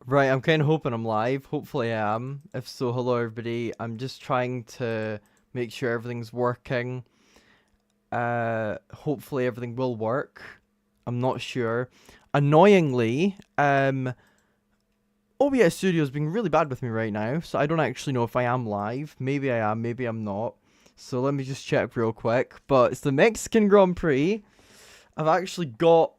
Right, I'm kind of hoping I'm live. Hopefully I am. If so, hello everybody. I'm just trying to make sure everything's working. Hopefully everything will work. I'm not sure. Annoyingly, OBS Studio's being really bad with me right now, so I don't actually know if I am live. Maybe I am, maybe I'm not. So let me just check real quick. But it's the Mexican Grand Prix. I've actually got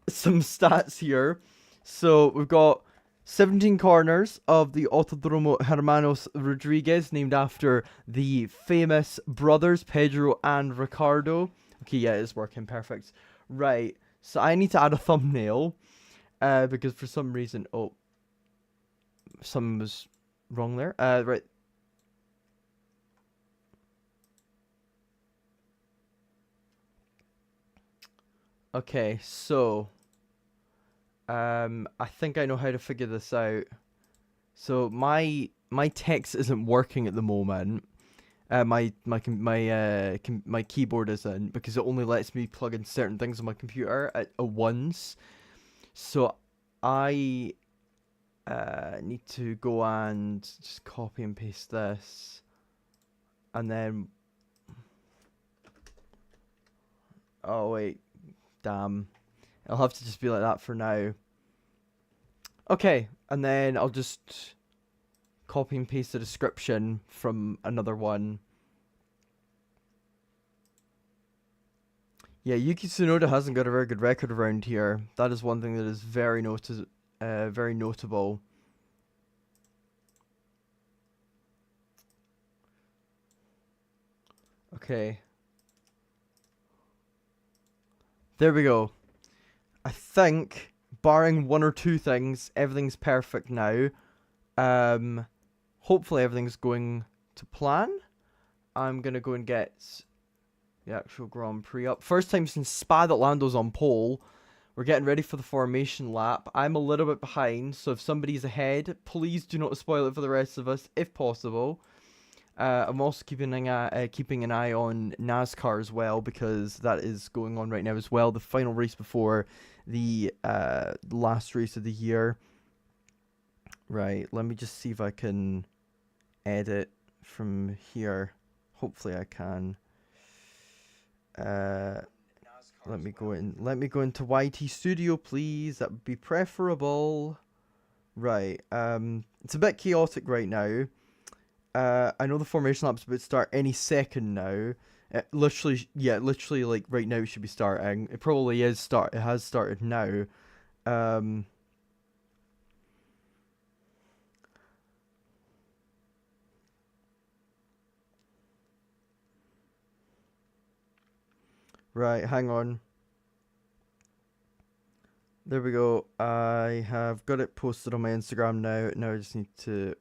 some stats here. So we've got 17 corners of the Autodromo Hermanos Rodriguez, named after the famous brothers Pedro and Ricardo. Okay, yeah, it's working perfect. Right, so I need to add a thumbnail because for some reason, something was wrong there. Right. Okay, so I think I know how to figure this out. So my text isn't working at the moment. My keyboard isn't because it only lets me plug in certain things on my computer at once. So I need to go and just copy and paste this, and then oh wait, damn, it'll have to just be like that for now. Okay, and then I'll just copy and paste the description from another one. Yeah, Yuki Tsunoda hasn't got a very good record around here. That is one thing that is very notable. Okay. There we go. I think, barring one or two things, everything's perfect now. Hopefully everything's going to plan. I'm gonna go and get the actual Grand Prix up. First time since Spa that Lando's on pole. We're getting ready for the formation lap. I'm a little bit behind, so if somebody's ahead, please do not spoil it for the rest of us, if possible. I'm also keeping an eye on NASCAR as well, because that is going on right now as well. The final race before the last race of the year. Right, let me just see if I can edit from here. Hopefully I can. Let me go into YT Studio, please. That would be preferable. Right. It's a bit chaotic right now. I know the formation lap's about to start any second now. Literally, like right now it should be starting. It probably is It has started now. Right, hang on. There we go. I have got it posted on my Instagram now. Now I just need to...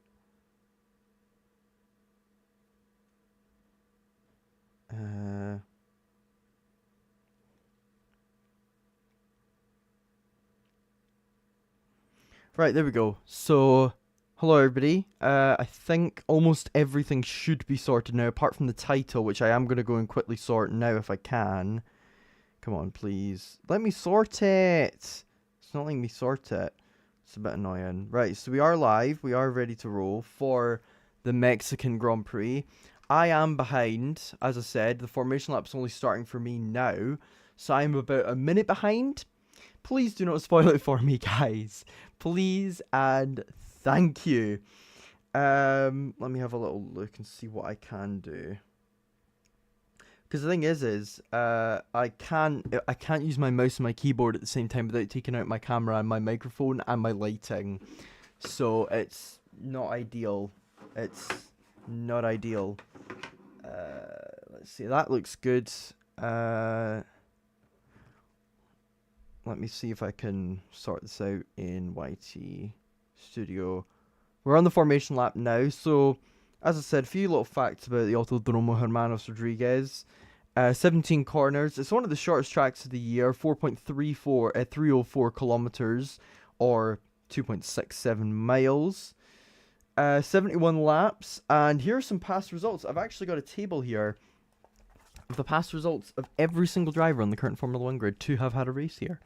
Right, there we go. So, hello everybody. I think almost everything should be sorted now, apart from the title, which I am going to go and quickly sort now if I can. Come on, please. Let me sort it! It's not letting me sort it. It's a bit annoying. Right, so we are live. We are ready to roll for the Mexican Grand Prix. I am behind, as I said. The formation lap's only starting for me now, so I'm about a minute behind. Please do not spoil it for me, guys. Please and thank you. Let me have a little look and see what I can do. Because the thing is, I can't use my mouse and my keyboard at the same time without taking out my camera and my microphone and my lighting. So it's not ideal. It's not ideal. Let's see. That looks good. Let me see if I can sort this out in YT Studio. We're on the formation lap now, so as I said, a few little facts about the Autodromo Hermanos Rodriguez. 17 corners. It's one of the shortest tracks of the year, 304 kilometers, or 2.67 miles. 71 laps, and here are some past results. I've actually got a table here of the past results of every single driver on the current Formula 1 grid to have had a race here.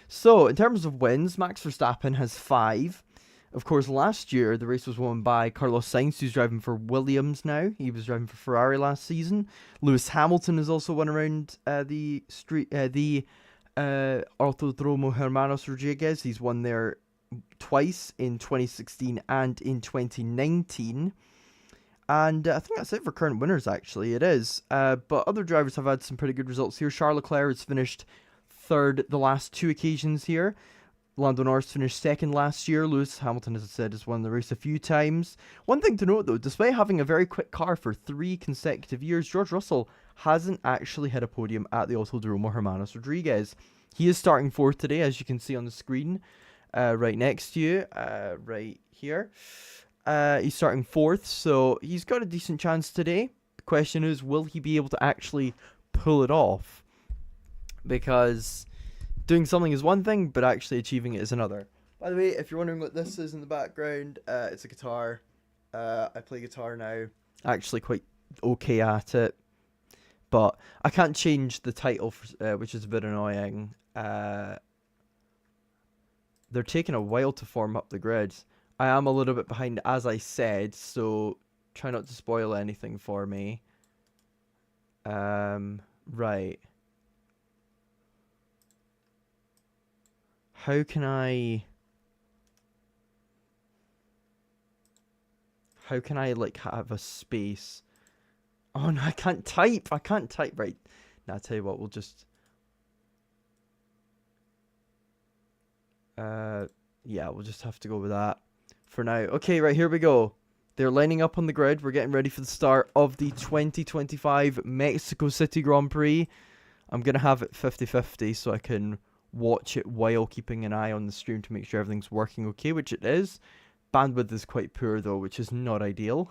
So, in terms of wins, Max Verstappen has 5. Of course, last year the race was won by Carlos Sainz, who's driving for Williams now. He was driving for Ferrari last season. Lewis Hamilton has also won around the Autodromo Hermanos Rodriguez. He's won there twice, in 2016 and in 2019. And I think that's it for current winners, actually. It is. But other drivers have had some pretty good results here. Charles Leclerc has finished third the last two occasions here. Lando Norris finished second last year. Lewis Hamilton, as I said, has won the race a few times. One thing to note, though, despite having a very quick car for 3 consecutive years, George Russell hasn't actually hit a podium at the Autodromo Hermanos Rodriguez. He is starting 4th today, as you can see on the screen, right next to you, right here. He's starting 4th, so he's got a decent chance today. The question is, will he be able to actually pull it off? Because doing something is one thing, but actually achieving it is another. By the way, if you're wondering what this is in the background, it's a guitar. I play guitar now. Actually quite okay at it. But I can't change the title, which is a bit annoying. They're taking a while to form up the grid. I am a little bit behind, as I said, so try not to spoil anything for me. Right. How can I like have a space? Oh no, I can't type. Right. Now I'll tell you what, we'll just yeah, we'll just have to go with that for now. Okay, right, here we go. They're lining up on the grid. We're getting ready for the start of the 2025 Mexico City Grand Prix. I'm going to have it 50-50 so I can watch it while keeping an eye on the stream to make sure everything's working okay, which it is. Bandwidth is quite poor though, which is not ideal.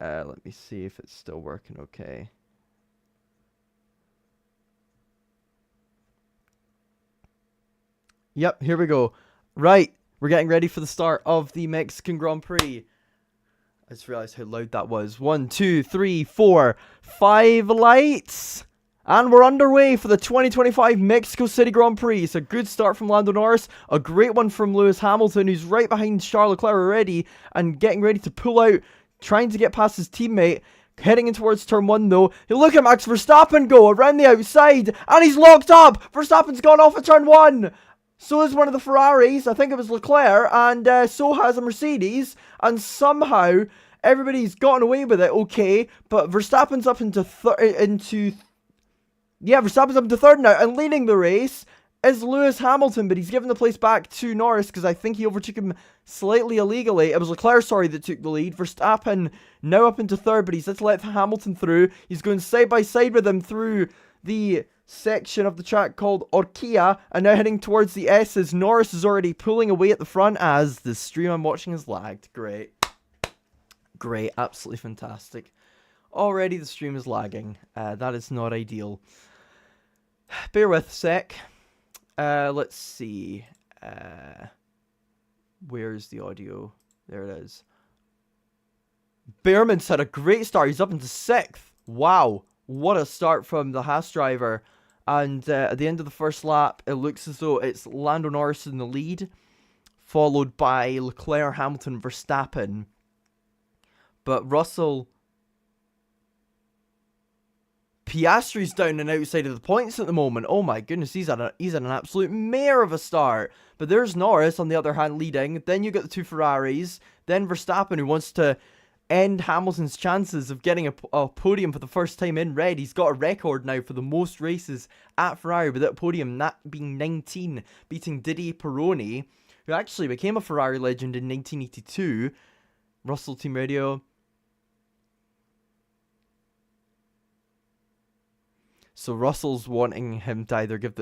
Let me see if it's still working okay. Yep, here we go. Right, we're getting ready for the start of the Mexican Grand Prix. I just realized how loud that was. 1, 2, 3, 4, 5 lights! And we're underway for the 2025 Mexico City Grand Prix. It's a good start from Lando Norris. A great one from Lewis Hamilton, who's right behind Charles Leclerc already and getting ready to pull out, trying to get past his teammate. Heading in towards turn 1 though. Look at Max Verstappen go around the outside. And he's locked up. Verstappen's gone off at turn 1. So is one of the Ferraris. I think it was Leclerc. And so has a Mercedes. And somehow everybody's gotten away with it. Okay. But Verstappen's up into Verstappen's up to 3rd now, and leading the race is Lewis Hamilton, but he's given the place back to Norris because I think he overtook him slightly illegally. It was Leclerc, that took the lead. Verstappen now up into 3rd, but he's just let Hamilton through. He's going side by side with him through the section of the track called Orquia, and now heading towards the S's. Norris is already pulling away at the front as the stream I'm watching is lagged. Great. Great, absolutely fantastic. Already the stream is lagging. That is not ideal. Bear with a sec. Let's see. Where's the audio? There it is. Behrman's had a great start. He's up into 6th. Wow. What a start from the Haas driver. And at the end of the first lap, it looks as though it's Lando Norris in the lead, followed by Leclerc, Hamilton, Verstappen. But Russell... Piastri's down and outside of the points at the moment. Oh my goodness, he's had an absolute mare of a start. But there's Norris on the other hand leading. Then you get the 2 Ferraris. Then Verstappen, who wants to end Hamilton's chances of getting a podium for the first time in red. He's got a record now for the most races at Ferrari without a podium, that being 19, beating Didier Pironi, who actually became a Ferrari legend in 1982. Russell Team Radio. So Russell's wanting him to either give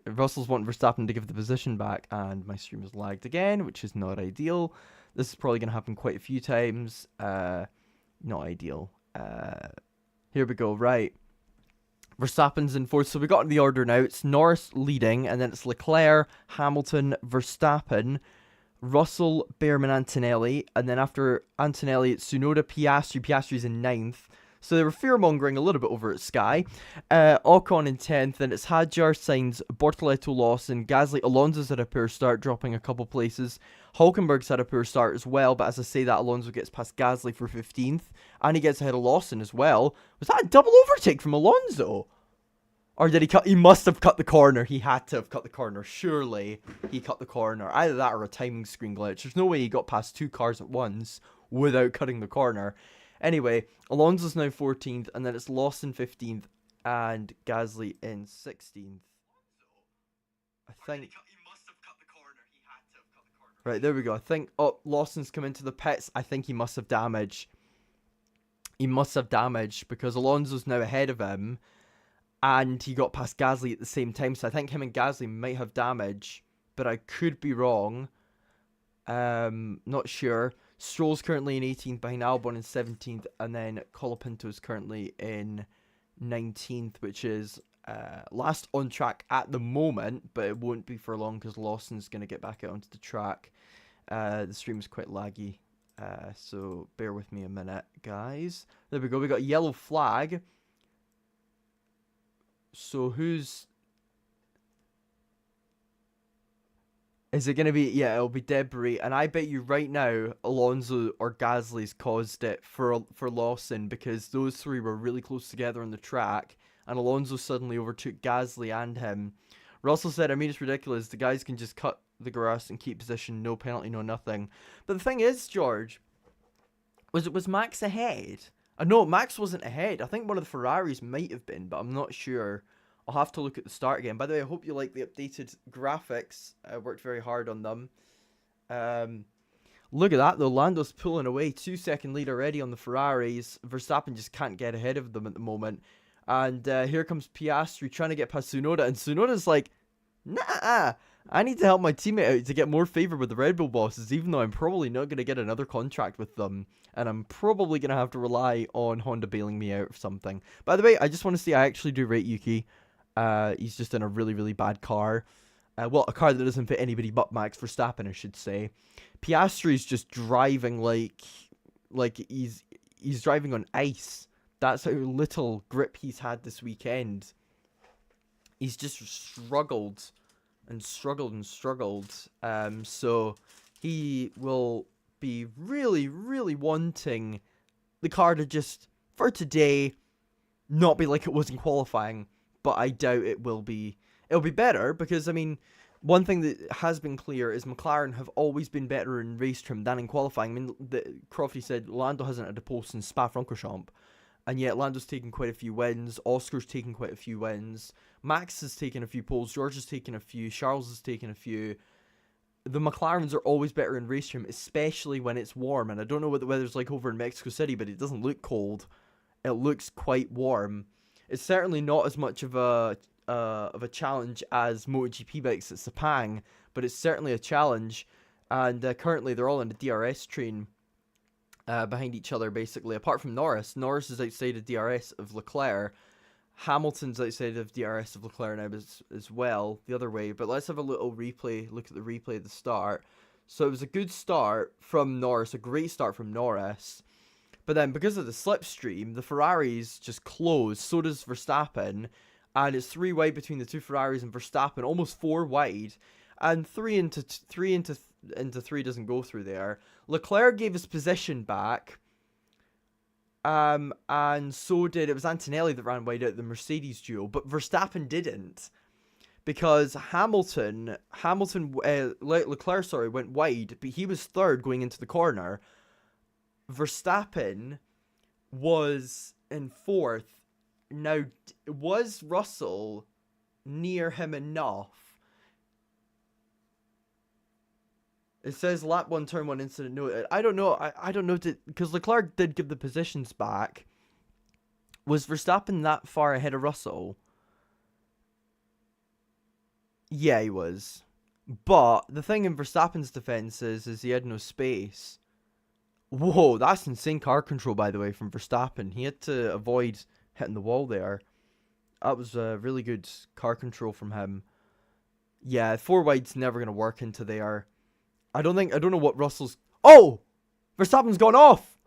Russell's wanting Verstappen to give the position back, and my stream is lagged again, which is not ideal. This is probably going to happen quite a few times. Not ideal. Here we go, right. Verstappen's in 4th, so we got in the order now. It's Norris leading, and then it's Leclerc, Hamilton, Verstappen, Russell, Behrman, Antonelli, and then after Antonelli, it's Tsunoda, Piastri. Piastri's in 9th. So they were fear-mongering a little bit over at Sky. Ocon in 10th, then it's Hadjar, Sainz, Bortoleto, Lawson, Gasly, Alonso's had a poor start, dropping a couple places. Hulkenberg's had a poor start as well, but as I say that, Alonso gets past Gasly for 15th, and he gets ahead of Lawson as well. Was that a double overtake from Alonso? Or did he cut? He must have cut the corner. He had to have cut the corner. Surely he cut the corner. Either that or a timing screen glitch. There's no way he got past 2 cars at once without cutting the corner. Anyway, Alonso's now 14th, and then it's Lawson 15th, and Gasly in 16th. I think. Right, there we go. I think. Oh, Lawson's come into the pits. I think he must have damage. He must have damage because Alonso's now ahead of him. And he got past Gasly at the same time. So I think him and Gasly might have damage. But I could be wrong. Not sure. Stroll's currently in 18th behind Albon in 17th. And then Colapinto's currently in 19th. Which is last on track at the moment. But it won't be for long because Lawson's going to get back out onto the track. The stream's quite laggy. So bear with me a minute, guys. There we go. We got a yellow flag. So who's... Is it going to be... Yeah, it'll be Debris. And I bet you right now, Alonso or Gasly's caused it for Lawson. Because those three were really close together on the track. And Alonso suddenly overtook Gasly and him. Russell said, I mean, it's ridiculous. The guys can just cut the grass and keep position. No penalty, no nothing. But the thing is, George... Was Max ahead? No, Max wasn't ahead. I think one of the Ferraris might have been, but I'm not sure. I'll have to look at the start again. By the way, I hope you like the updated graphics. I worked very hard on them. Look at that, though. Lando's pulling away. 2-second lead already on the Ferraris. Verstappen just can't get ahead of them at the moment. And here comes Piastri trying to get past Tsunoda. And Tsunoda's like, nah, I need to help my teammate out to get more favour with the Red Bull bosses, even though I'm probably not going to get another contract with them. And I'm probably going to have to rely on Honda bailing me out or something. By the way, I just want to say I actually do rate Yuki. He's just in a really, really bad car. Well, a car that doesn't fit anybody but Max Verstappen, I should say. Piastri's just driving like he's driving on ice. That's how little grip he's had this weekend. He's just struggled and struggled and struggled. So he will be really, really wanting the car to just, for today, not be like it was in qualifying. But I doubt it will be. It'll be better because, I mean, one thing that has been clear is McLaren have always been better in race trim than in qualifying. I mean, Crofty said Lando hasn't had a pole since Spa-Francorchamps. And yet Lando's taken quite a few wins. Oscar's taken quite a few wins. Max has taken a few poles. George has taken a few. Charles has taken a few. The McLarens are always better in race trim, especially when it's warm. And I don't know what the weather's like over in Mexico City, but it doesn't look cold. It looks quite warm. It's certainly not as much of a challenge as MotoGP bikes at Sepang, but it's certainly a challenge. And currently they're all in the DRS train behind each other, basically. Apart from Norris. Norris is outside of DRS of Leclerc. Hamilton's outside of DRS of Leclerc now as well, the other way. But let's have a little replay, look at the replay at the start. So it was a good start from Norris, a great start from Norris. But then because of the slipstream, the Ferraris just closed. So does Verstappen. And it's 3 wide between the two Ferraris and Verstappen, almost 4 wide. And 3 into 3 doesn't go through there. Leclerc gave his position back. And so did, it was Antonelli that ran wide out the Mercedes duo, but Verstappen didn't. Because Leclerc, sorry, went wide, but he was third going into the corner. Verstappen was in fourth. Now, was Russell near him enough? It says lap 1, turn 1, incident noted. I don't know. I don't know, because Leclerc did give the positions back. Was Verstappen that far ahead of Russell? Yeah, he was. But the thing in Verstappen's defense is he had no space. Whoa, that's insane car control, by the way, from Verstappen. He had to avoid hitting the wall there. That was really good car control from him. Yeah, 4 wide's never going to work into there. I don't know what Russell's... Oh! Verstappen's gone off!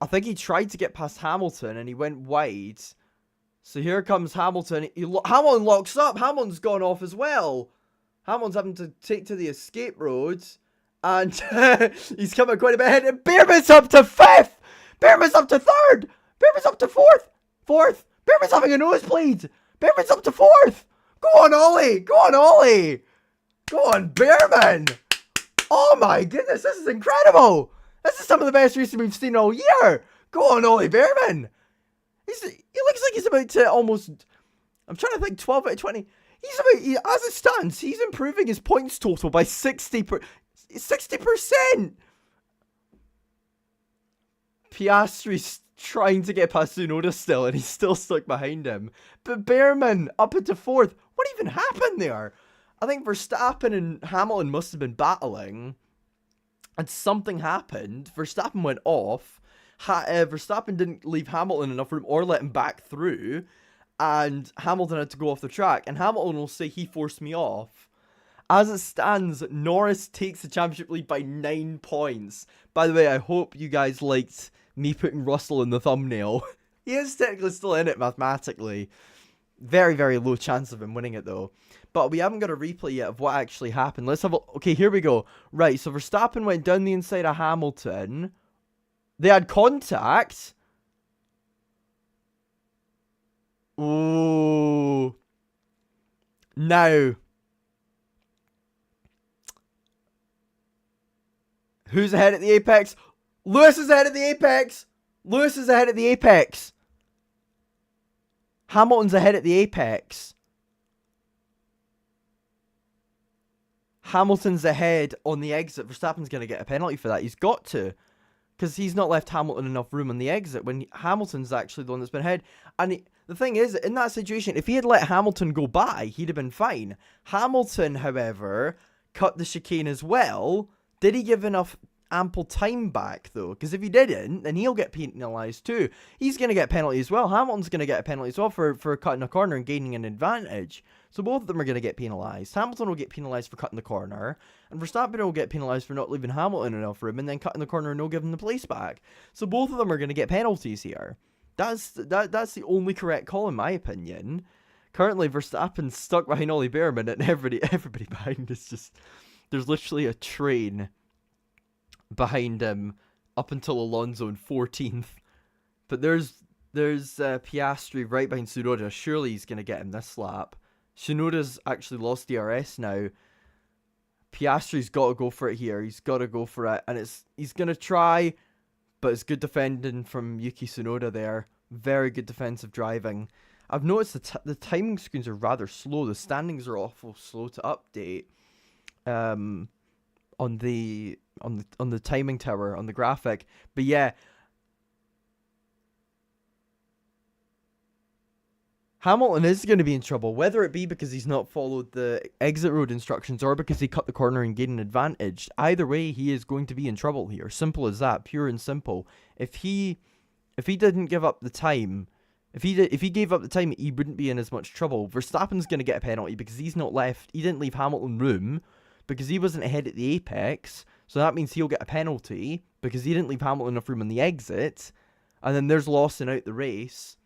I think he tried to get past Hamilton and he went wide. So here comes Hamilton. Hamilton locks up. Hamilton's gone off as well. Hamilton's having to take to the escape roads. And he's coming quite a bit ahead. And Beerman's up to 5th. Beerman's up to 3rd. Beerman's up to 4th. Beerman's having a nosebleed. Beerman's up to 4th. Go on, Ollie. Go on, Ollie. Go on, Beerman. Oh my goodness, this is incredible. This is some of the best racing we've seen all year. Go on, Ollie Beerman. He looks like he's about to almost, I'm trying to think, 12 out of 20. As it stands, he's improving his points total by 60%. Piastri's trying to get past Tsunoda still, and he's still stuck behind him. But Beerman up into 4th. What even happened there? I think Verstappen and Hamilton must have been battling, and something happened. Verstappen went off. Verstappen didn't leave Hamilton enough room or let him back through, and Hamilton had to go off the track. And Hamilton will say he forced me off. As it stands, Norris takes the championship lead by 9 points. By the way, I hope you guys liked me putting Russell in the thumbnail. He is technically still in it mathematically. Very, very low chance of him winning it though. But we haven't got a replay yet of what actually happened. Let's have a... Okay, here we go. Right, so Verstappen went down the inside of Hamilton. They had contact. Ooh. Now. Who's ahead at the apex? Lewis is ahead at the apex. Lewis is ahead at the apex. Hamilton's ahead at the apex. Hamilton's ahead on the exit. Verstappen's going to get a penalty for that. He's got to. Because he's not left Hamilton enough room on the exit when Hamilton's actually the one that's been ahead. And the thing is, in that situation, if he had let Hamilton go by, he'd have been fine. Hamilton, however, cut the chicane as well. Did he give enough ample time back, though? Because if he didn't, then he'll get penalised too. He's going to get a penalty as well. Hamilton's going to get a penalty as well for cutting a corner and gaining an advantage. So both of them are going to get penalised. Hamilton will get penalised for cutting the corner, and Verstappen will get penalised for not leaving Hamilton enough room and then cutting the corner and no giving the place back. So both of them are going to get penalties here. That's the only correct call in my opinion. Currently, Verstappen's stuck behind Ollie Beerman, and everybody behind is just... There's literally a train behind him up until Alonso in 14th. But there's Piastri right behind Tsunoda. Surely he's going to get him this lap. Tsunoda's actually lost DRS now. Piastri's got to go for it here. He's got to go for it. And he's going to try, but it's good defending from Yuki Tsunoda there. Very good defensive driving. I've noticed the timing screens are rather slow. The standings are awful slow to update. On the timing tower, on the graphic. But yeah, Hamilton is going to be in trouble, whether it be because he's not followed the exit road instructions or because he cut the corner and gained an advantage. Either way, he is going to be in trouble here. Simple as that, pure and simple. If he didn't give up the time, if he gave up the time, he wouldn't be in as much trouble. Verstappen's going to get a penalty because he didn't leave Hamilton room because he wasn't ahead at the apex. So that means he'll get a penalty because he didn't leave Hamilton enough room on the exit. And then there's Lawson out the race.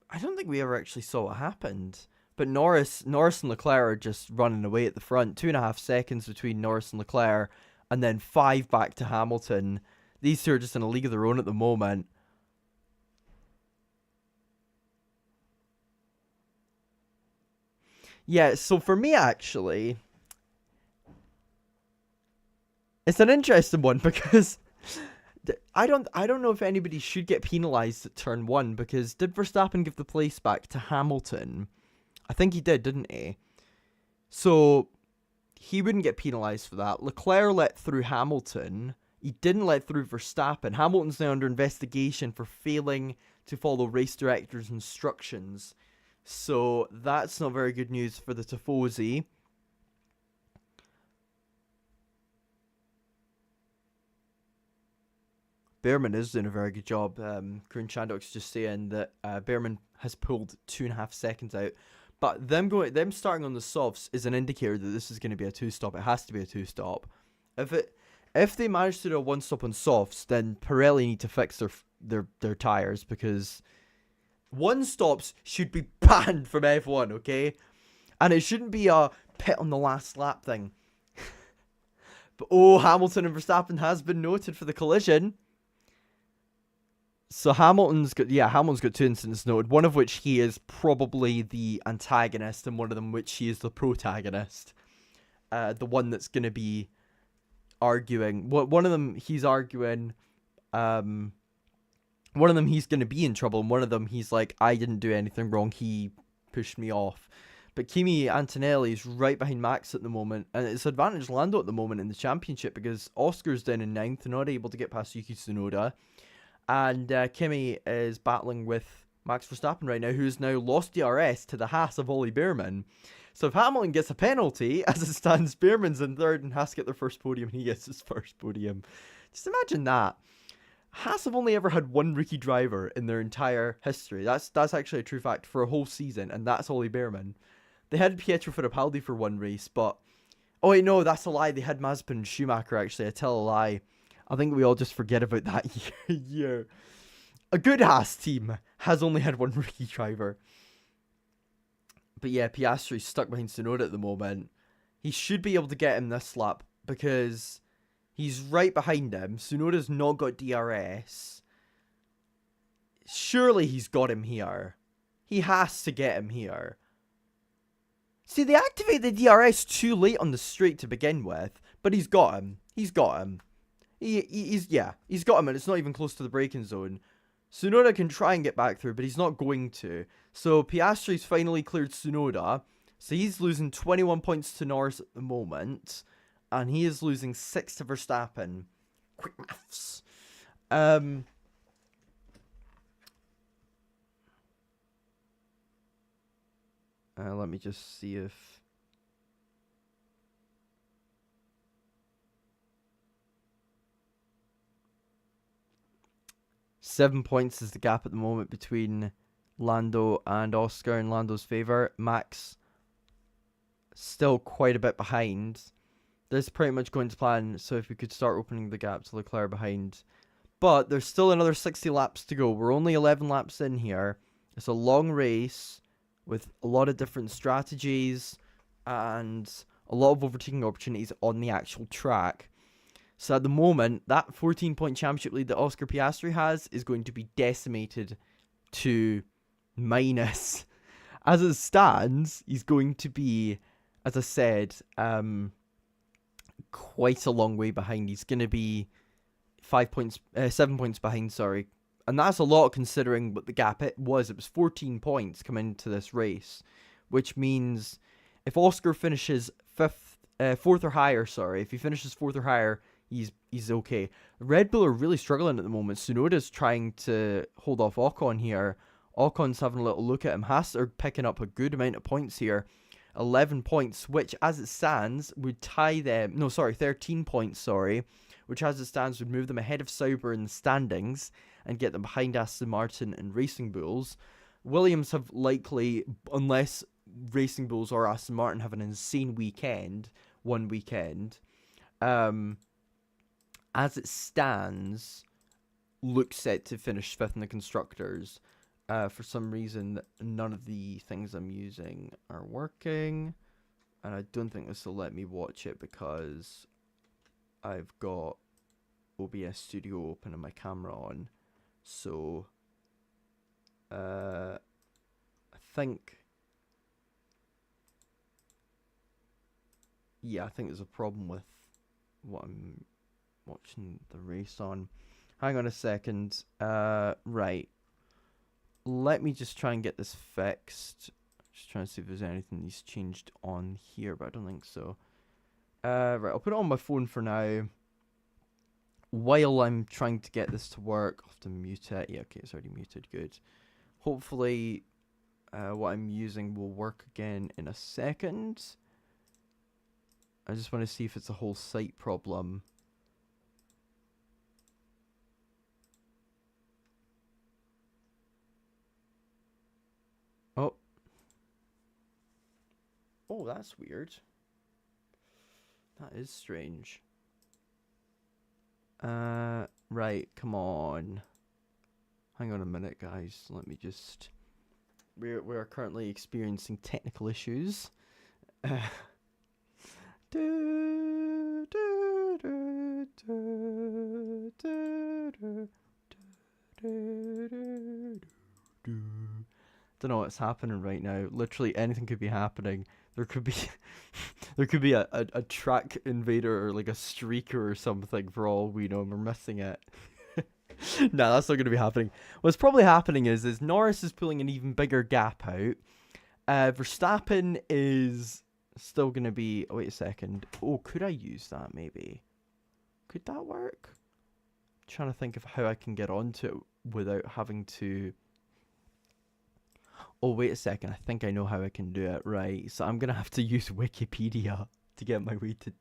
I don't think we ever actually saw what happened. But Norris and Leclerc are just running away at the front. 2.5 seconds between Norris and Leclerc. And then 5 back to Hamilton. These two are just in a league of their own at the moment. Yeah, so for me actually, it's an interesting one because I don't know if anybody should get penalised at turn 1 because did Verstappen give the place back to Hamilton? I think he did, didn't he? So he wouldn't get penalised for that. Leclerc let through Hamilton. He didn't let through Verstappen. Hamilton's now under investigation for failing to follow race director's instructions. So that's not very good news for the Tifosi. Beerman is doing a very good job. Karun Chandok's just saying that Beerman has pulled 2.5 seconds out. But them starting on the softs is an indicator that this is going to be a 2-stop. It has to be a 2-stop. If If they manage to do a one-stop on softs, then Pirelli need to fix their tires, because one-stops should be banned from F1, okay? And it shouldn't be a pit on the last lap thing. But oh, Hamilton and Verstappen has been noted for the collision. So Hamilton's got 2 incidents noted, one of which he is probably the antagonist, and one of them which he is the protagonist. The one that's going to be arguing. One of them he's arguing. One of them he's going to be in trouble, and one of them he's like, I didn't do anything wrong. He pushed me off. But Kimi Antonelli is right behind Max at the moment, and it's advantage Lando at the moment in the championship, because Oscar's down in 9th, not able to get past Yuki Tsunoda. And Kimi is battling with Max Verstappen right now, who's now lost DRS to the Haas of Ollie Behrman. So if Hamilton gets a penalty, as it stands, Behrman's in 3rd and Haas get their first podium, and he gets his first podium. Just imagine that. Haas have only ever had one rookie driver in their entire history. That's actually a true fact, for a whole season, and that's Ollie Behrman. They had Pietro Fittipaldi for one race, but... Oh wait, no, that's a lie. They had Mazepin and Schumacher, actually. I tell a lie. I think we all just forget about that year. A good Haas team has only had one rookie driver. But yeah, Piastri's stuck behind Tsunoda at the moment. He should be able to get him this lap, because he's right behind him. Tsunoda's not got DRS. Surely he's got him here. He has to get him here. See, they activated the DRS too late on the straight to begin with, but he's got him. He's got him. He's got him, and it's not even close to the braking zone. Tsunoda can try and get back through, but he's not going to. So Piastri's finally cleared Tsunoda. So he's losing 21 points to Norris at the moment, and he is losing 6 to Verstappen. Quick maths. Let me just see if... Seven points is the gap at the moment between Lando and Oscar in Lando's favour. Max still quite a bit behind. This is pretty much going to plan, so if we could start opening the gap to Leclerc behind. But there's still another 60 laps to go. We're only 11 laps in here. It's a long race with a lot of different strategies and a lot of overtaking opportunities on the actual track. So at the moment, that 14-point championship lead that Oscar Piastri has is going to be decimated to minus. As it stands, he's going to be, as I said, quite a long way behind. He's going to be 7 points behind, sorry. And that's a lot considering what the gap it was. It was 14 points coming into this race, which means if Oscar finishes 4th or higher, if he finishes 4th or higher, he's okay. Red Bull are really struggling at the moment. Tsunoda's trying to hold off Ocon here. Ocon's having a little look at him. Haas are picking up a good amount of points here. 11 points, which as it stands would tie them... No, sorry, 13 points, which as it stands would move them ahead of Sauber in the standings and get them behind Aston Martin and Racing Bulls. Williams have likely, unless Racing Bulls or Aston Martin have an insane one weekend, as it stands, looks set to finish 5th in the Constructors. For some reason, none of the things I'm using are working. And I don't think this will let me watch it because I've got OBS Studio open and my camera on. So, I think... Yeah, I think there's a problem with what I'm watching the race on. Hang on a second. Right. Let me just try and get this fixed. Just trying to see if there's anything that's changed on here, but I don't think so. Right, I'll put it on my phone for now. While I'm trying to get this to work, I'll have to mute it. Yeah, okay, it's already muted. Good. Hopefully, what I'm using will work again in a second. I just want to see if it's a whole site problem. Oh. Oh, that's weird. That is strange. Right, come on. Hang on a minute, guys. Let me just... We're currently experiencing technical issues. Don't know what's happening right now. Literally anything could be happening. There could be there could be a track invader or like a streaker or something for all we know, and we're missing it. Nah, that's not going to be happening. What's probably happening is Norris is pulling an even bigger gap out. Verstappen is still going to be... Oh, wait a second. Oh, could I use that maybe? Could that work? I'm trying to think of how I can get onto it without having to... Oh, wait a second. I think I know how I can do it. Right. So I'm going to have to use Wikipedia to get my way to...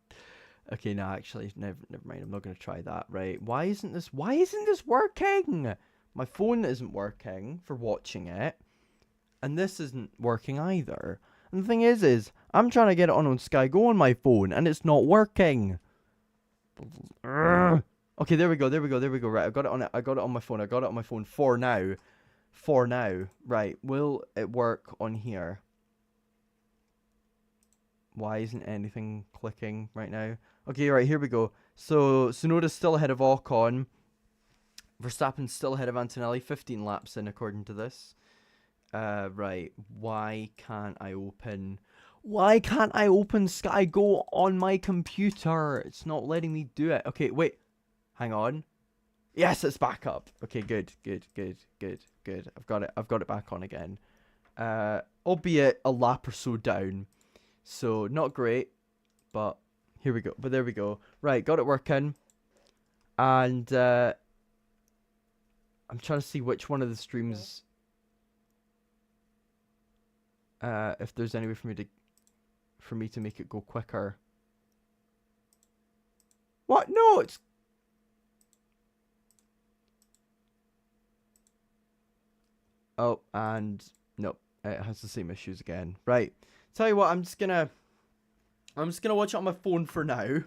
Okay, no, actually, never mind. I'm not going to try that. Right. Why isn't this working? My phone isn't working for watching it. And this isn't working either. And the thing is I'm trying to get it on Sky Go on my phone, and it's not working. Okay, there we go. Right, I got it on my phone. I got it on my phone for now. Right, will it work on here? Why isn't anything clicking right now? Okay, right, here we go. So, Tsunoda's still ahead of Ocon. Verstappen's still ahead of Antonelli. 15 laps in, according to this. Right, why can't I open Sky Go on my computer? It's not letting me do it. Okay, wait. Hang on. Yes, it's back up. Okay, good. I've got it back on again. Albeit a lap or so down. So, not great, but here we go. But there we go. Right, got it working. And, I'm trying to see which one of the streams... if there's any way for me to make it go quicker. What? No, it's... Oh, and nope, it has the same issues again. Right. Tell you what, I'm just gonna watch it on my phone for now,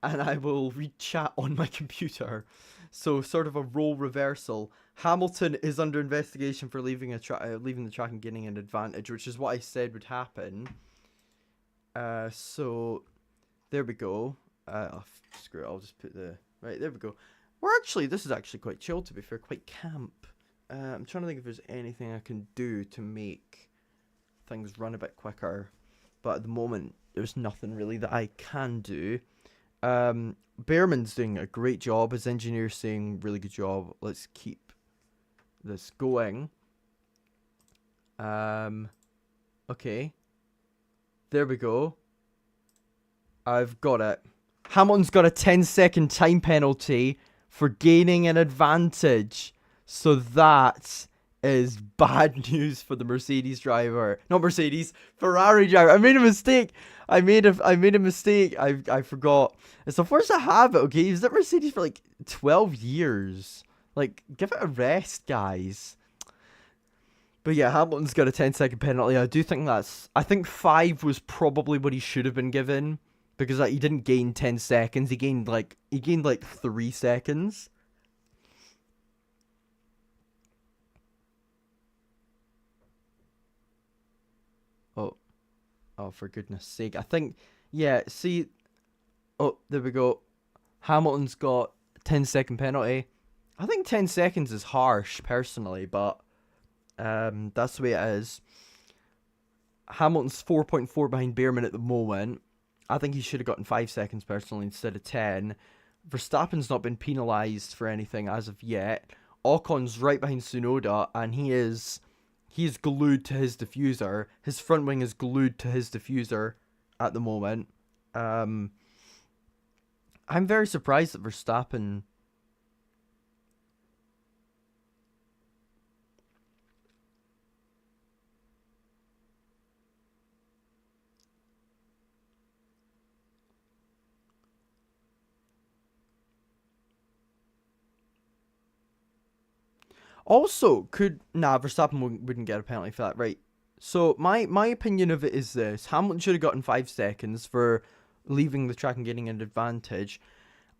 and I will read chat on my computer. So sort of a role reversal. Hamilton is under investigation for leaving the track and gaining an advantage, which is what I said would happen. So there we go. Screw it. I'll just put the right. There we go. This is actually quite chill, to be fair. Quite camp. I'm trying to think if there's anything I can do to make things run a bit quicker, but at the moment there's nothing really that I can do. Behrman's doing a great job. His engineer's saying really good job. Let's keep this going. Okay. There we go. I've got it. Hamilton's got a 10-second time penalty for gaining an advantage. So that is bad news for the Mercedes driver. Not Mercedes, Ferrari driver. I made a mistake. I made a mistake. I forgot. It's the first I have it, okay? He was at Mercedes for like 12 years. Like, give it a rest, guys. But yeah, Hamilton's got a 10-second penalty. I think 5 was probably what he should have been given. Because he didn't gain 10 seconds. He gained like 3 seconds. Oh, for goodness sake. I think, yeah, see... Oh, there we go. Hamilton's got a 10-second penalty. I think 10 seconds is harsh, personally, but that's the way it is. Hamilton's 4.4 behind Behrman at the moment. I think he should have gotten 5 seconds, personally, instead of 10. Verstappen's not been penalised for anything as of yet. Ocon's right behind Tsunoda, and he's glued to his diffuser. His front wing is glued to his diffuser at the moment. I'm very surprised that Verstappen... Also, Verstappen wouldn't get a penalty for that, right? So, my opinion of it is this. Hamilton should have gotten 5 seconds for leaving the track and getting an advantage.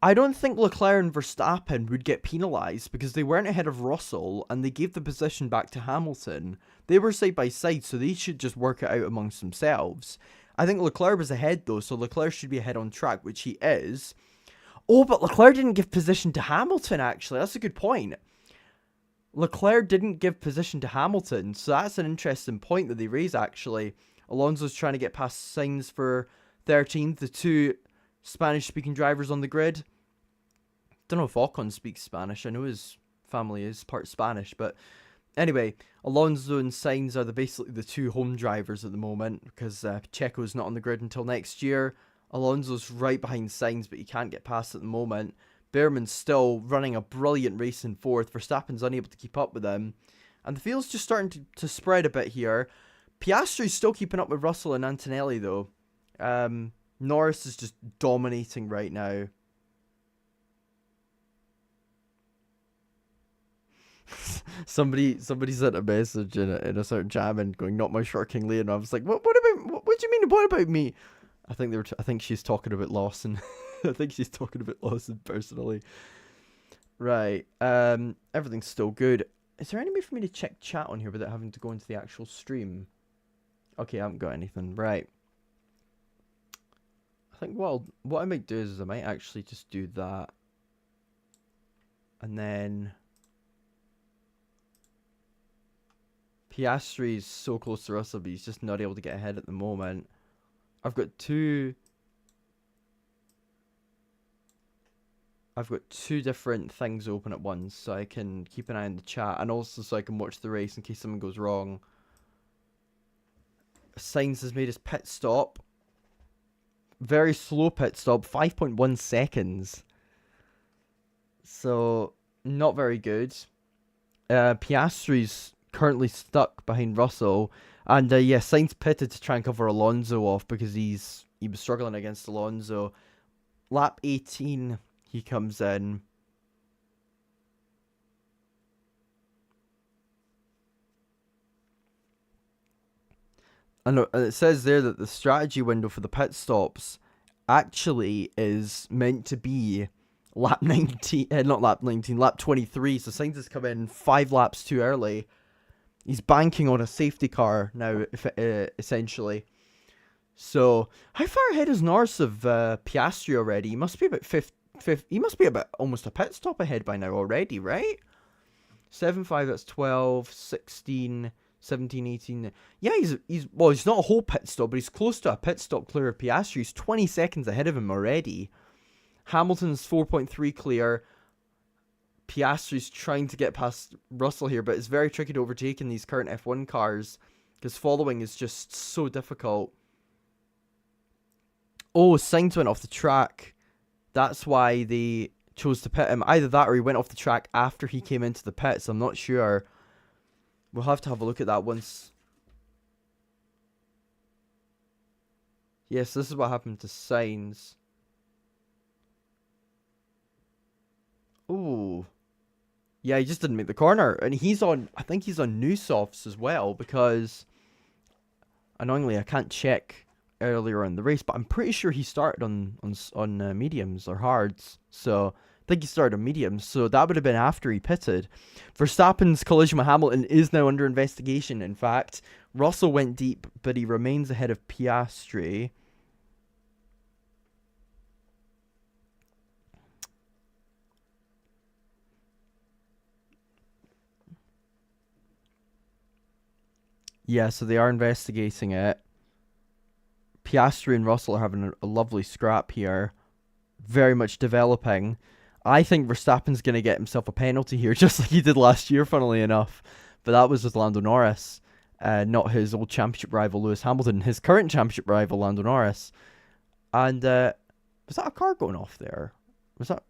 I don't think Leclerc and Verstappen would get penalised because they weren't ahead of Russell and they gave the position back to Hamilton. They were side by side, so they should just work it out amongst themselves. I think Leclerc was ahead though, so Leclerc should be ahead on track, which he is. Oh, but Leclerc didn't give position to Hamilton, actually. That's a good point. Leclerc didn't give position to Hamilton, so that's an interesting point that they raise, actually. Alonso's trying to get past Sainz for 13th, the two Spanish-speaking drivers on the grid. Don't know if Ocon speaks Spanish. I know his family is part Spanish, but anyway, Alonso and Sainz are basically the two home drivers at the moment because Checo's not on the grid until next year. Alonso's right behind Sainz, but he can't get past at the moment. Behrman's still running a brilliant race in fourth. Verstappen's unable to keep up with him. And the field's just starting to spread a bit here. Piastri's still keeping up with Russell and Antonelli, though. Norris is just dominating right now. somebody sent a message in a certain chat and going, "Not my short King Leon." I was like, what do you mean? What about me? I think she's talking about Lawson. I think she's talking about Lawson personally. Right. Everything's still good. Is there any way for me to check chat on here without having to go into the actual stream? Okay, I haven't got anything. Right. I think what I might do is I might actually just do that. And then Piastri's so close to Russell, but he's just not able to get ahead at the moment. I've got two different things open at once, so I can keep an eye on the chat, and also so I can watch the race in case something goes wrong. Sainz has made his pit stop. Very slow pit stop, 5.1 seconds. So, not very good. Piastri's currently stuck behind Russell. And yeah, Sainz pitted to try and cover Alonso off because he was struggling against Alonso. Lap 18, he comes in. And it says there that the strategy window for the pit stops actually is meant to be lap 19, not lap 19, lap 23. So Sainz has come in 5 laps too early. He's banking on a safety car now, essentially. So, how far ahead is Norris of Piastri already? He must be about he must be about almost a pit stop ahead by now already, right? 7.5, that's 12, 16, 17, 18. Yeah, he's not a whole pit stop, but he's close to a pit stop clear of Piastri. He's 20 seconds ahead of him already. Hamilton's 4.3 clear. Piastri's trying to get past Russell here, but it's very tricky to overtake in these current F1 cars because following is just so difficult. Oh, Sainz went off the track. That's why they chose to pit him. Either that or he went off the track after he came into the pits. I'm not sure. We'll have to have a look at that once. Yes, this is what happened to Sainz. Ooh. Yeah, he just didn't make the corner. And I think he's on new softs as well because, annoyingly, I can't check earlier in the race, but I'm pretty sure he started on mediums or hards. So, I think he started on mediums, so that would have been after he pitted. Verstappen's collision with Hamilton is now under investigation, in fact. Russell went deep, but he remains ahead of Piastri. Yeah, so they are investigating it. Piastri and Russell are having a lovely scrap here. Very much developing. I think Verstappen's going to get himself a penalty here, just like he did last year, funnily enough. But that was with Lando Norris, not his old championship rival Lewis Hamilton, his current championship rival Lando Norris. And was that a car going off there? Was that?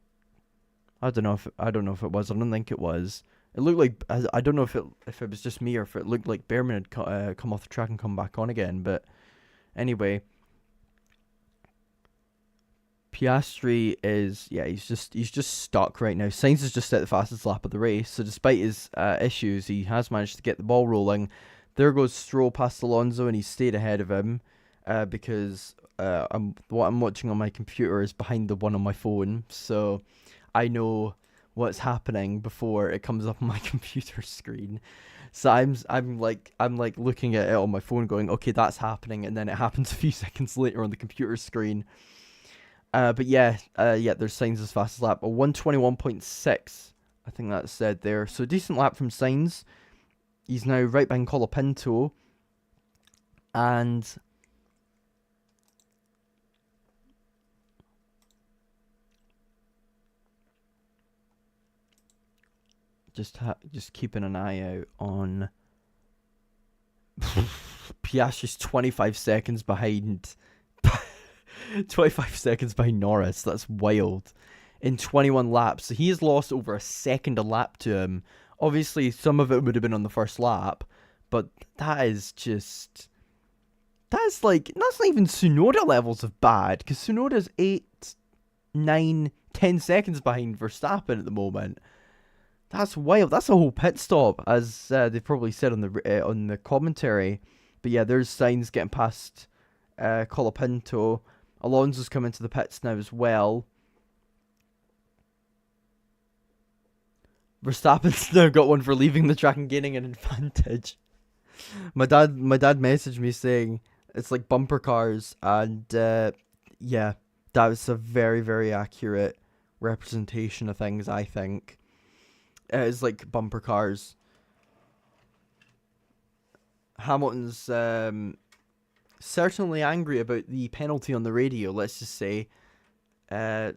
I don't know if it was. I don't think it was. It looked like, I don't know if it was just me or if it looked like Behrman had come off the track and come back on again. But anyway, Piastri is, yeah, he's just stuck right now. Sainz has just set the fastest lap of the race, so despite his issues, he has managed to get the ball rolling. There goes Stroll past Alonso, and he stayed ahead of him because what I'm watching on my computer is behind the one on my phone, so I know what's happening before it comes up on my computer screen. So I'm like looking at it on my phone, going, okay, that's happening, and then it happens a few seconds later on the computer screen. But yeah, there's Sainz as fastest lap, a 121.6. I think that's said there. So decent lap from Sainz. He's now right behind Colapinto, and just keeping an eye out on Piastri's 25 seconds behind 25 seconds behind Norris. That's wild. In 21 laps. So he has lost over a second a lap to him. Obviously, some of it would have been on the first lap, but that's not even Tsunoda levels of bad, because Tsunoda's 8, 9, 10 seconds behind Verstappen at the moment. That's wild. That's a whole pit stop, as they probably said on the commentary. But yeah, there's Sainz getting past Colapinto. Alonso's coming to the pits now as well. Verstappen's now got one for leaving the track and gaining an advantage. My dad messaged me saying it's like bumper cars, and yeah, that was a very, very accurate representation of things, I think. It's like bumper cars. Hamilton's certainly angry about the penalty on the radio, let's just say. Right,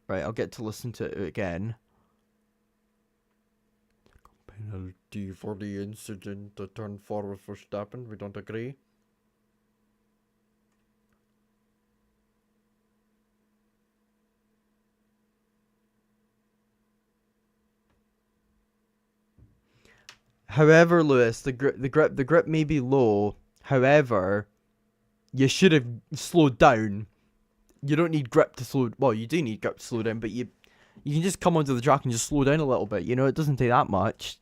I'll get to listen to it again. Penalty for the incident that turned forward for Verstappen. We don't agree. However, Lewis, the grip may be low. However, you should have slowed down. You don't need grip to slow. Well, you do need grip to slow down, but you can just come onto the track and just slow down a little bit. You know, it doesn't take that much.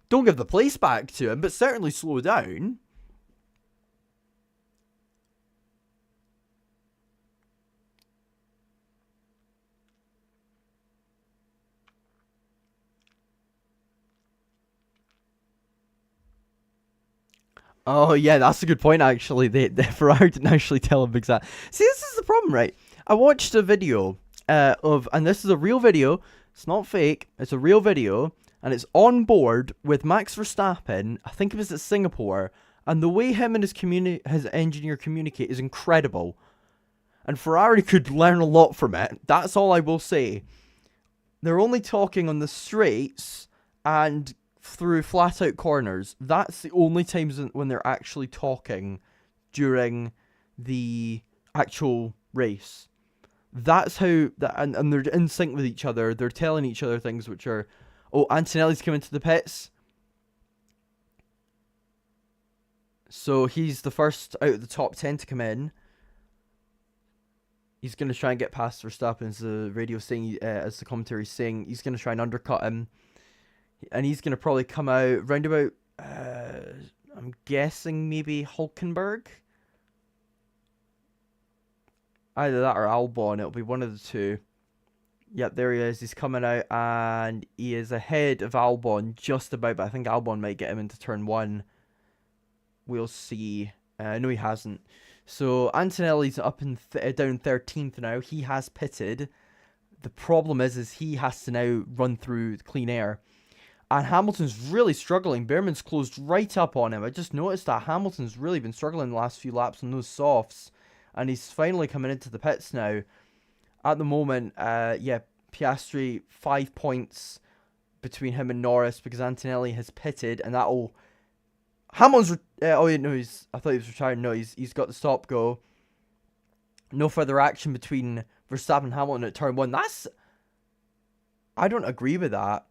Don't give the place back to him, but certainly slow down. Oh yeah, that's a good point. Actually, the Ferrari didn't actually tell him exactly. See, this is the problem, right? I watched a video and this is a real video. It's not fake. It's a real video, and it's on board with Max Verstappen. I think it was at Singapore, and the way him and his engineer communicate is incredible. And Ferrari could learn a lot from it. That's all I will say. They're only talking on the straights and through flat out corners. That's the only times when they're actually talking during the actual race. That's how and they're in sync with each other. They're telling each other things which are, oh, Antonelli's coming to the pits. So he's the first out of the top 10 to come in. He's going to try and get past Verstappen, as the radio saying, as the commentary is saying. He's going to try and undercut him. And he's going to probably come out round about, I'm guessing maybe Hulkenberg? Either that or Albon. It'll be one of the two. Yep, there he is. He's coming out, and he is ahead of Albon just about, but I think Albon might get him into turn 1. We'll see. No, he hasn't. So Antonelli's up in down 13th now. He has pitted. The problem is he has to now run through clean air. And Hamilton's really struggling. Behrman's closed right up on him. I just noticed that Hamilton's really been struggling the last few laps on those softs. And he's finally coming into the pits now. At the moment, Piastri, 5 points between him and Norris because Antonelli has pitted. And that'll... Hamilton's... I thought he was retired. No, he's got the stop go. No further action between Verstappen and Hamilton at turn 1. That's... I don't agree with that.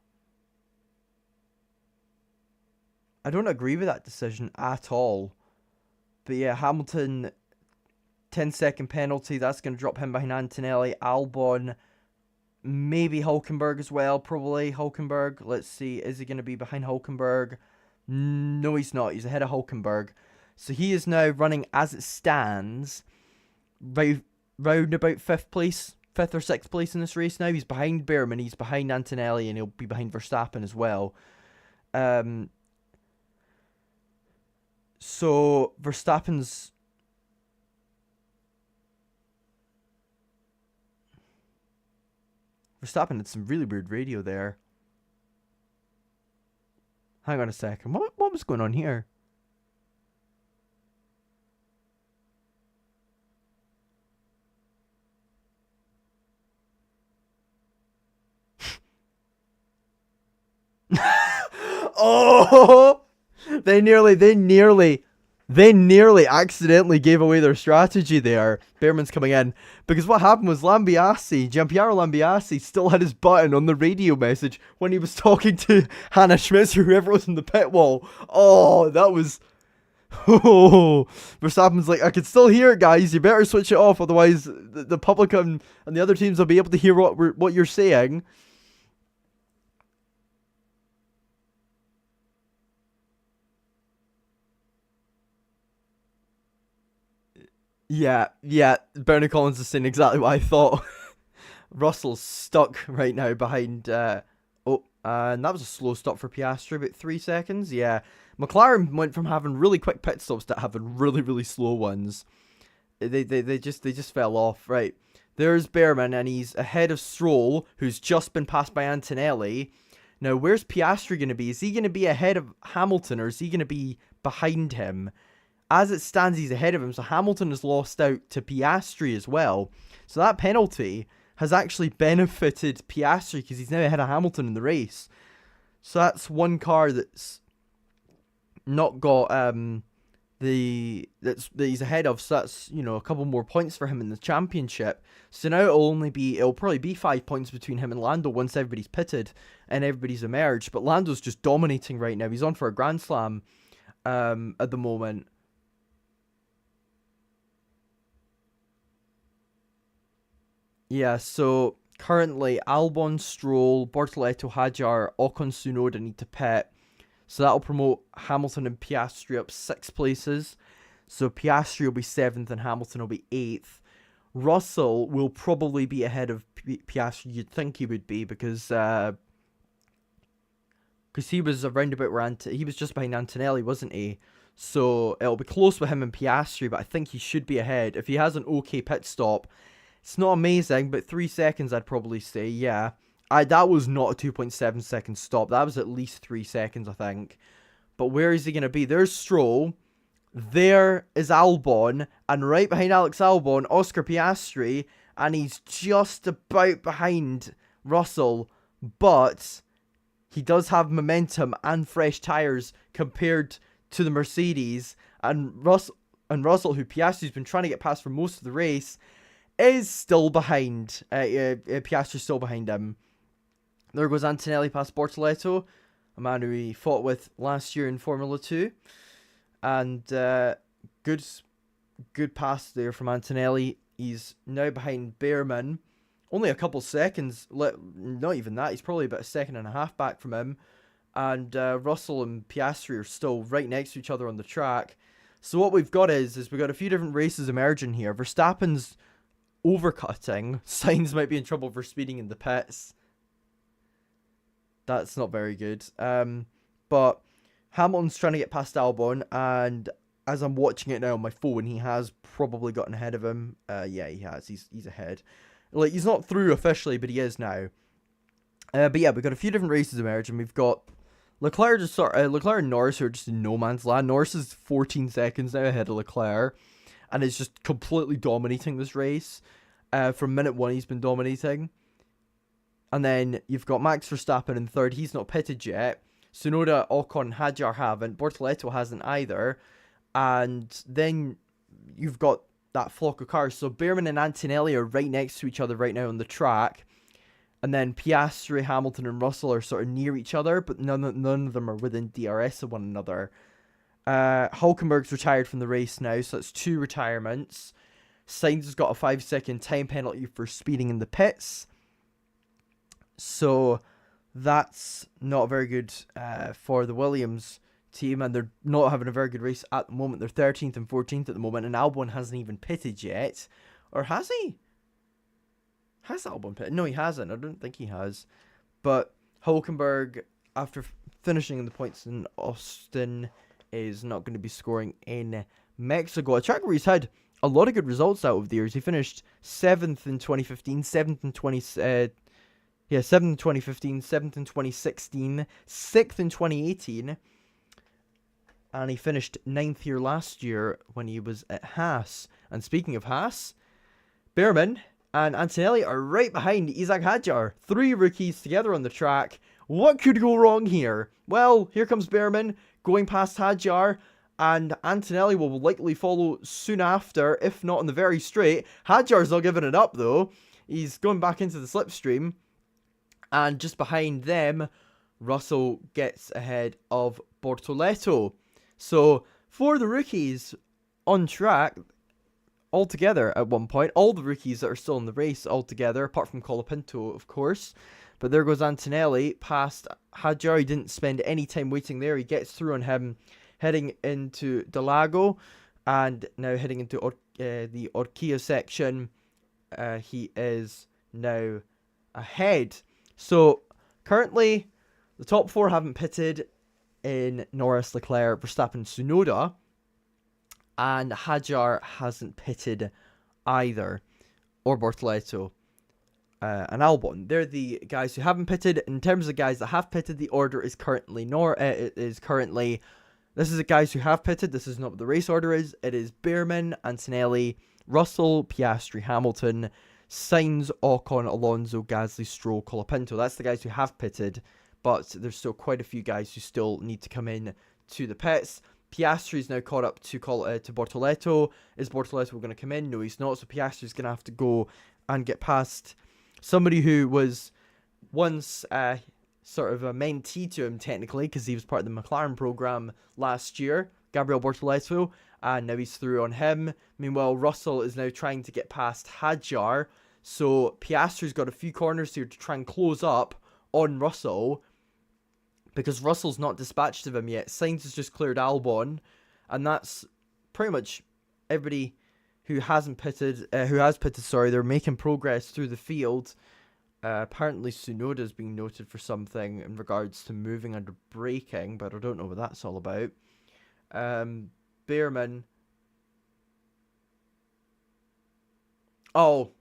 I don't agree with that decision at all. But yeah, Hamilton, 10-second penalty. That's going to drop him behind Antonelli. Albon, maybe Hulkenberg as well. Probably Hulkenberg. Let's see. Is he going to be behind Hulkenberg? No, he's not. He's ahead of Hulkenberg. So he is now running as it stands. round about fifth or sixth place in this race now. He's behind Behrman, he's behind Antonelli, and he'll be behind Verstappen as well. So Verstappen had some really weird radio there. Hang on a second. What was going on here? Oh! They nearly accidentally gave away their strategy there. Behrman's coming in. Because what happened was Giampiero Lambiase still had his button on the radio message when he was talking to Hannah Schmitz or whoever was in the pit wall. Oh, that was... Oh, Verstappen's like, I can still hear it, guys. You better switch it off, otherwise the public and the other teams will be able to hear what you're saying. Yeah, Bernie Collins is saying exactly what I thought. Russell's stuck right now behind, and that was a slow stop for Piastri, about 3 seconds, yeah. McLaren went from having really quick pit stops to having really, really slow ones. They just fell off, right. There's Behrman, and he's ahead of Stroll, who's just been passed by Antonelli. Now, where's Piastri going to be? Is he going to be ahead of Hamilton, or is he going to be behind him? As it stands, he's ahead of him, so Hamilton has lost out to Piastri as well. So that penalty has actually benefited Piastri because he's now ahead of Hamilton in the race. So that's one car that's not got that he's ahead of. So that's, you know, a couple more points for him in the championship. So now it'll probably be 5 points between him and Lando once everybody's pitted and everybody's emerged. But Lando's just dominating right now. He's on for a Grand Slam at the moment. Yeah, so currently Albon, Stroll, Bortoleto, Hadjar, Ocon, Tsunoda need to pit. So that'll promote Hamilton and Piastri up 6 places. So Piastri will be 7th and Hamilton will be 8th. Russell will probably be ahead of Piastri. You'd think he would be because he was around about where he was just behind Antonelli, wasn't he? So it'll be close with him and Piastri, but I think he should be ahead. If he has an okay pit stop, it's not amazing, but 3 seconds I'd probably say, yeah. That was not a 2.7 second stop. That was at least 3 seconds, I think. But where is he going to be? There's Stroll. There is Albon. And right behind Alex Albon, Oscar Piastri. And he's just about behind Russell. But he does have momentum and fresh tyres compared to the Mercedes. And Russell, who Piastri's been trying to get past for most of the race, is still behind. Piastri's still behind him. There goes Antonelli past Bortoleto, a man who he fought with last year in Formula 2. And good pass there from Antonelli. He's now behind Behrman. Only a couple seconds, not even that. He's probably about a second and a half back from him. And Russell and Piastri are still right next to each other on the track. So what we've got is we've got a few different races emerging here. Verstappen's overcutting. Sainz might be in trouble for speeding in the pits. That's not very good. But Hamilton's trying to get past Albon, and as I'm watching it now on my phone, he has probably gotten ahead of him. Yeah, he has. He's ahead. Like, he's not through officially, but he is now. But yeah, we've got a few different races emerging. We've got Leclerc and Norris, who are just in no man's land. Norris is 14 seconds now ahead of Leclerc, and is just completely dominating this race. From minute 1, he's been dominating. And then you've got Max Verstappen in 3rd. He's not pitted yet. Tsunoda, Ocon, Hadjar haven't. Bortoleto hasn't either. And then you've got that flock of cars. So Behrman and Antonelli are right next to each other right now on the track. And then Piastri, Hamilton, and Russell are sort of near each other, but none of them are within DRS of one another. Hulkenberg's retired from the race now, so that's 2 retirements. Sainz has got a 5-second time penalty for speeding in the pits. So that's not very good for the Williams team, and they're not having a very good race at the moment. They're 13th and 14th at the moment, and Albon hasn't even pitted yet. Or has he? Has Albon pitted? No, he hasn't. I don't think he has. But Hulkenberg, after finishing in the points in Austin, is not going to be scoring in Mexico. A track where he's had a lot of good results out of the years. He finished 7th in 2015, 7th in 7th in 2015, 7th in 2016, 6th in 2018, and he finished 9th here last year when he was at Haas. And speaking of Haas, Behrman and Antonelli are right behind Isaac Hadjar. 3 rookies together on the track. What could go wrong here? Well, here comes Behrman going past Hadjar, and Antonelli will likely follow soon after, if not on the very straight. Hadjar's not giving it up though. He's going back into the slipstream. And just behind them, Russell gets ahead of Bortoleto. So, for the rookies on track, altogether at one point, all the rookies that are still in the race altogether, apart from Colapinto, of course. But there goes Antonelli past Hadjar. He didn't spend any time waiting there. He gets through on him, heading into Delago, and now heading into the Orquilla section. He is now ahead. So, currently, the top 4 haven't pitted in Norris, Leclerc, Verstappen, Tsunoda. And Hadjar hasn't pitted either. Or Bortoleto. And Albon. They're the guys who haven't pitted. In terms of guys that have pitted, the order is currently... This is the guys who have pitted. This is not what the race order is. It is Behrman, Antonelli, Russell, Piastri, Hamilton, Sainz, Ocon, Alonso, Gasly, Stroll, Colapinto. That's the guys who have pitted, but there's still quite a few guys who still need to come in to the pits. Piastri is now caught up to Bortoleto. Is Bortoleto going to come in? No, he's not. So Piastri's going to have to go and get past somebody who was once sort of a mentee to him technically, because he was part of the McLaren program last year, Gabriel Bortoleto. And now he's through on him. Meanwhile, Russell is now trying to get past Hadjar. So Piastri's got a few corners here to try and close up on Russell, because Russell's not dispatched of him yet. Sainz has just cleared Albon. And that's pretty much everybody who has pitted, they're making progress through the field. Apparently Tsunoda is being noted for something in regards to moving under braking, but I don't know what that's all about. Behrman. Oh,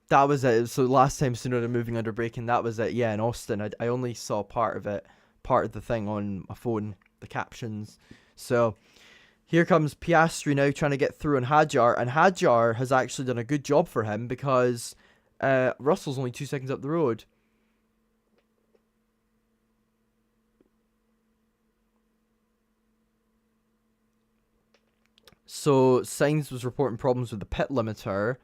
that was it. So last time Tsunoda moving under braking, that was it. Yeah, in Austin. I only saw part of it, part of the thing on my phone, the captions. So here comes Piastri now trying to get through on Hadjar, and Hadjar has actually done a good job for him because Russell's only 2 seconds up the road. So Sainz was reporting problems with the pit limiter.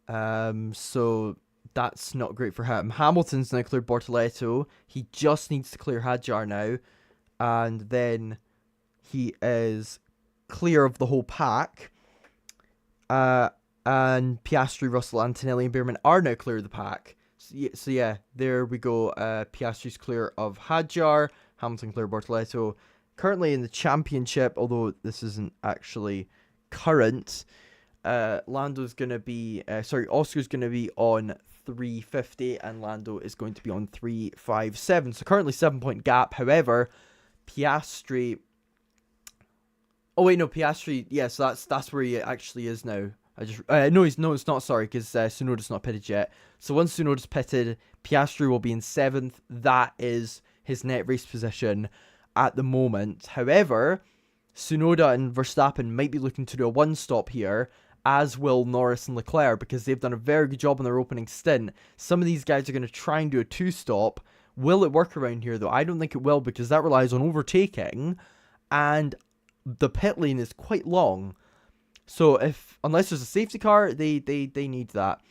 So that's not great for him. Hamilton's now cleared Bortoleto. He just needs to clear Hadjar now. And then he is clear of the whole pack. And Piastri, Russell, Antonelli, and Behrman are now clear of the pack. So yeah, there we go. Piastri's clear of Hadjar. Hamilton clear Bortoleto. Currently in the championship, although this isn't actually current, Oscar's going to be on 350 and Lando is going to be on 357. So currently 7-point gap. However, Piastri... Oh wait, no, Piastri... Yeah, so that's where he actually is now. No, it's not, sorry, because Tsunoda's not pitted yet. So once Tsunoda's pitted, Piastri will be in 7th. That is his net race position at the moment. However, Tsunoda and Verstappen might be looking to do a one-stop here, as will Norris and Leclerc, because they've done a very good job on their opening stint. Some of these guys are going to try and do a two-stop. Will it work around here, though? I don't think it will, because that relies on overtaking, and the pit lane is quite long. So unless there's a safety car, they need that.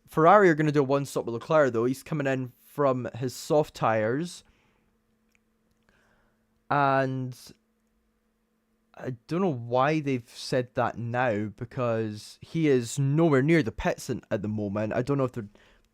Ferrari are going to do a one-stop with Leclerc, though. He's coming in from his soft tyres. And I don't know why they've said that now, because he is nowhere near the pits at the moment. I don't know if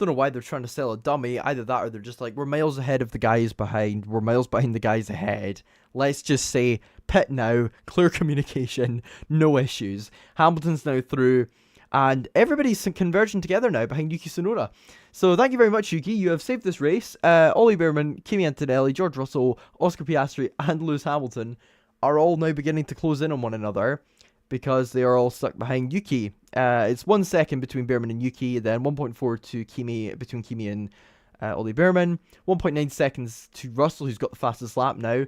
Don't know why they're trying to sell a dummy. Either that or they're just like, we're miles ahead of the guys behind. We're miles behind the guys ahead. Let's just say pit now, clear communication, no issues. Hamilton's now through, and everybody's converging together now behind Yuki Tsunoda. So thank you very much, Yuki. You have saved this race. Ollie Behrman, Kimi Antonelli, George Russell, Oscar Piastri, and Lewis Hamilton are all now beginning to close in on one another because they are all stuck behind Yuki. It's 1 second between Behrman and Yuki, then 1.4 to Kimi, between Kimi and Ollie Behrman, 1.9 seconds to Russell, who's got the fastest lap now,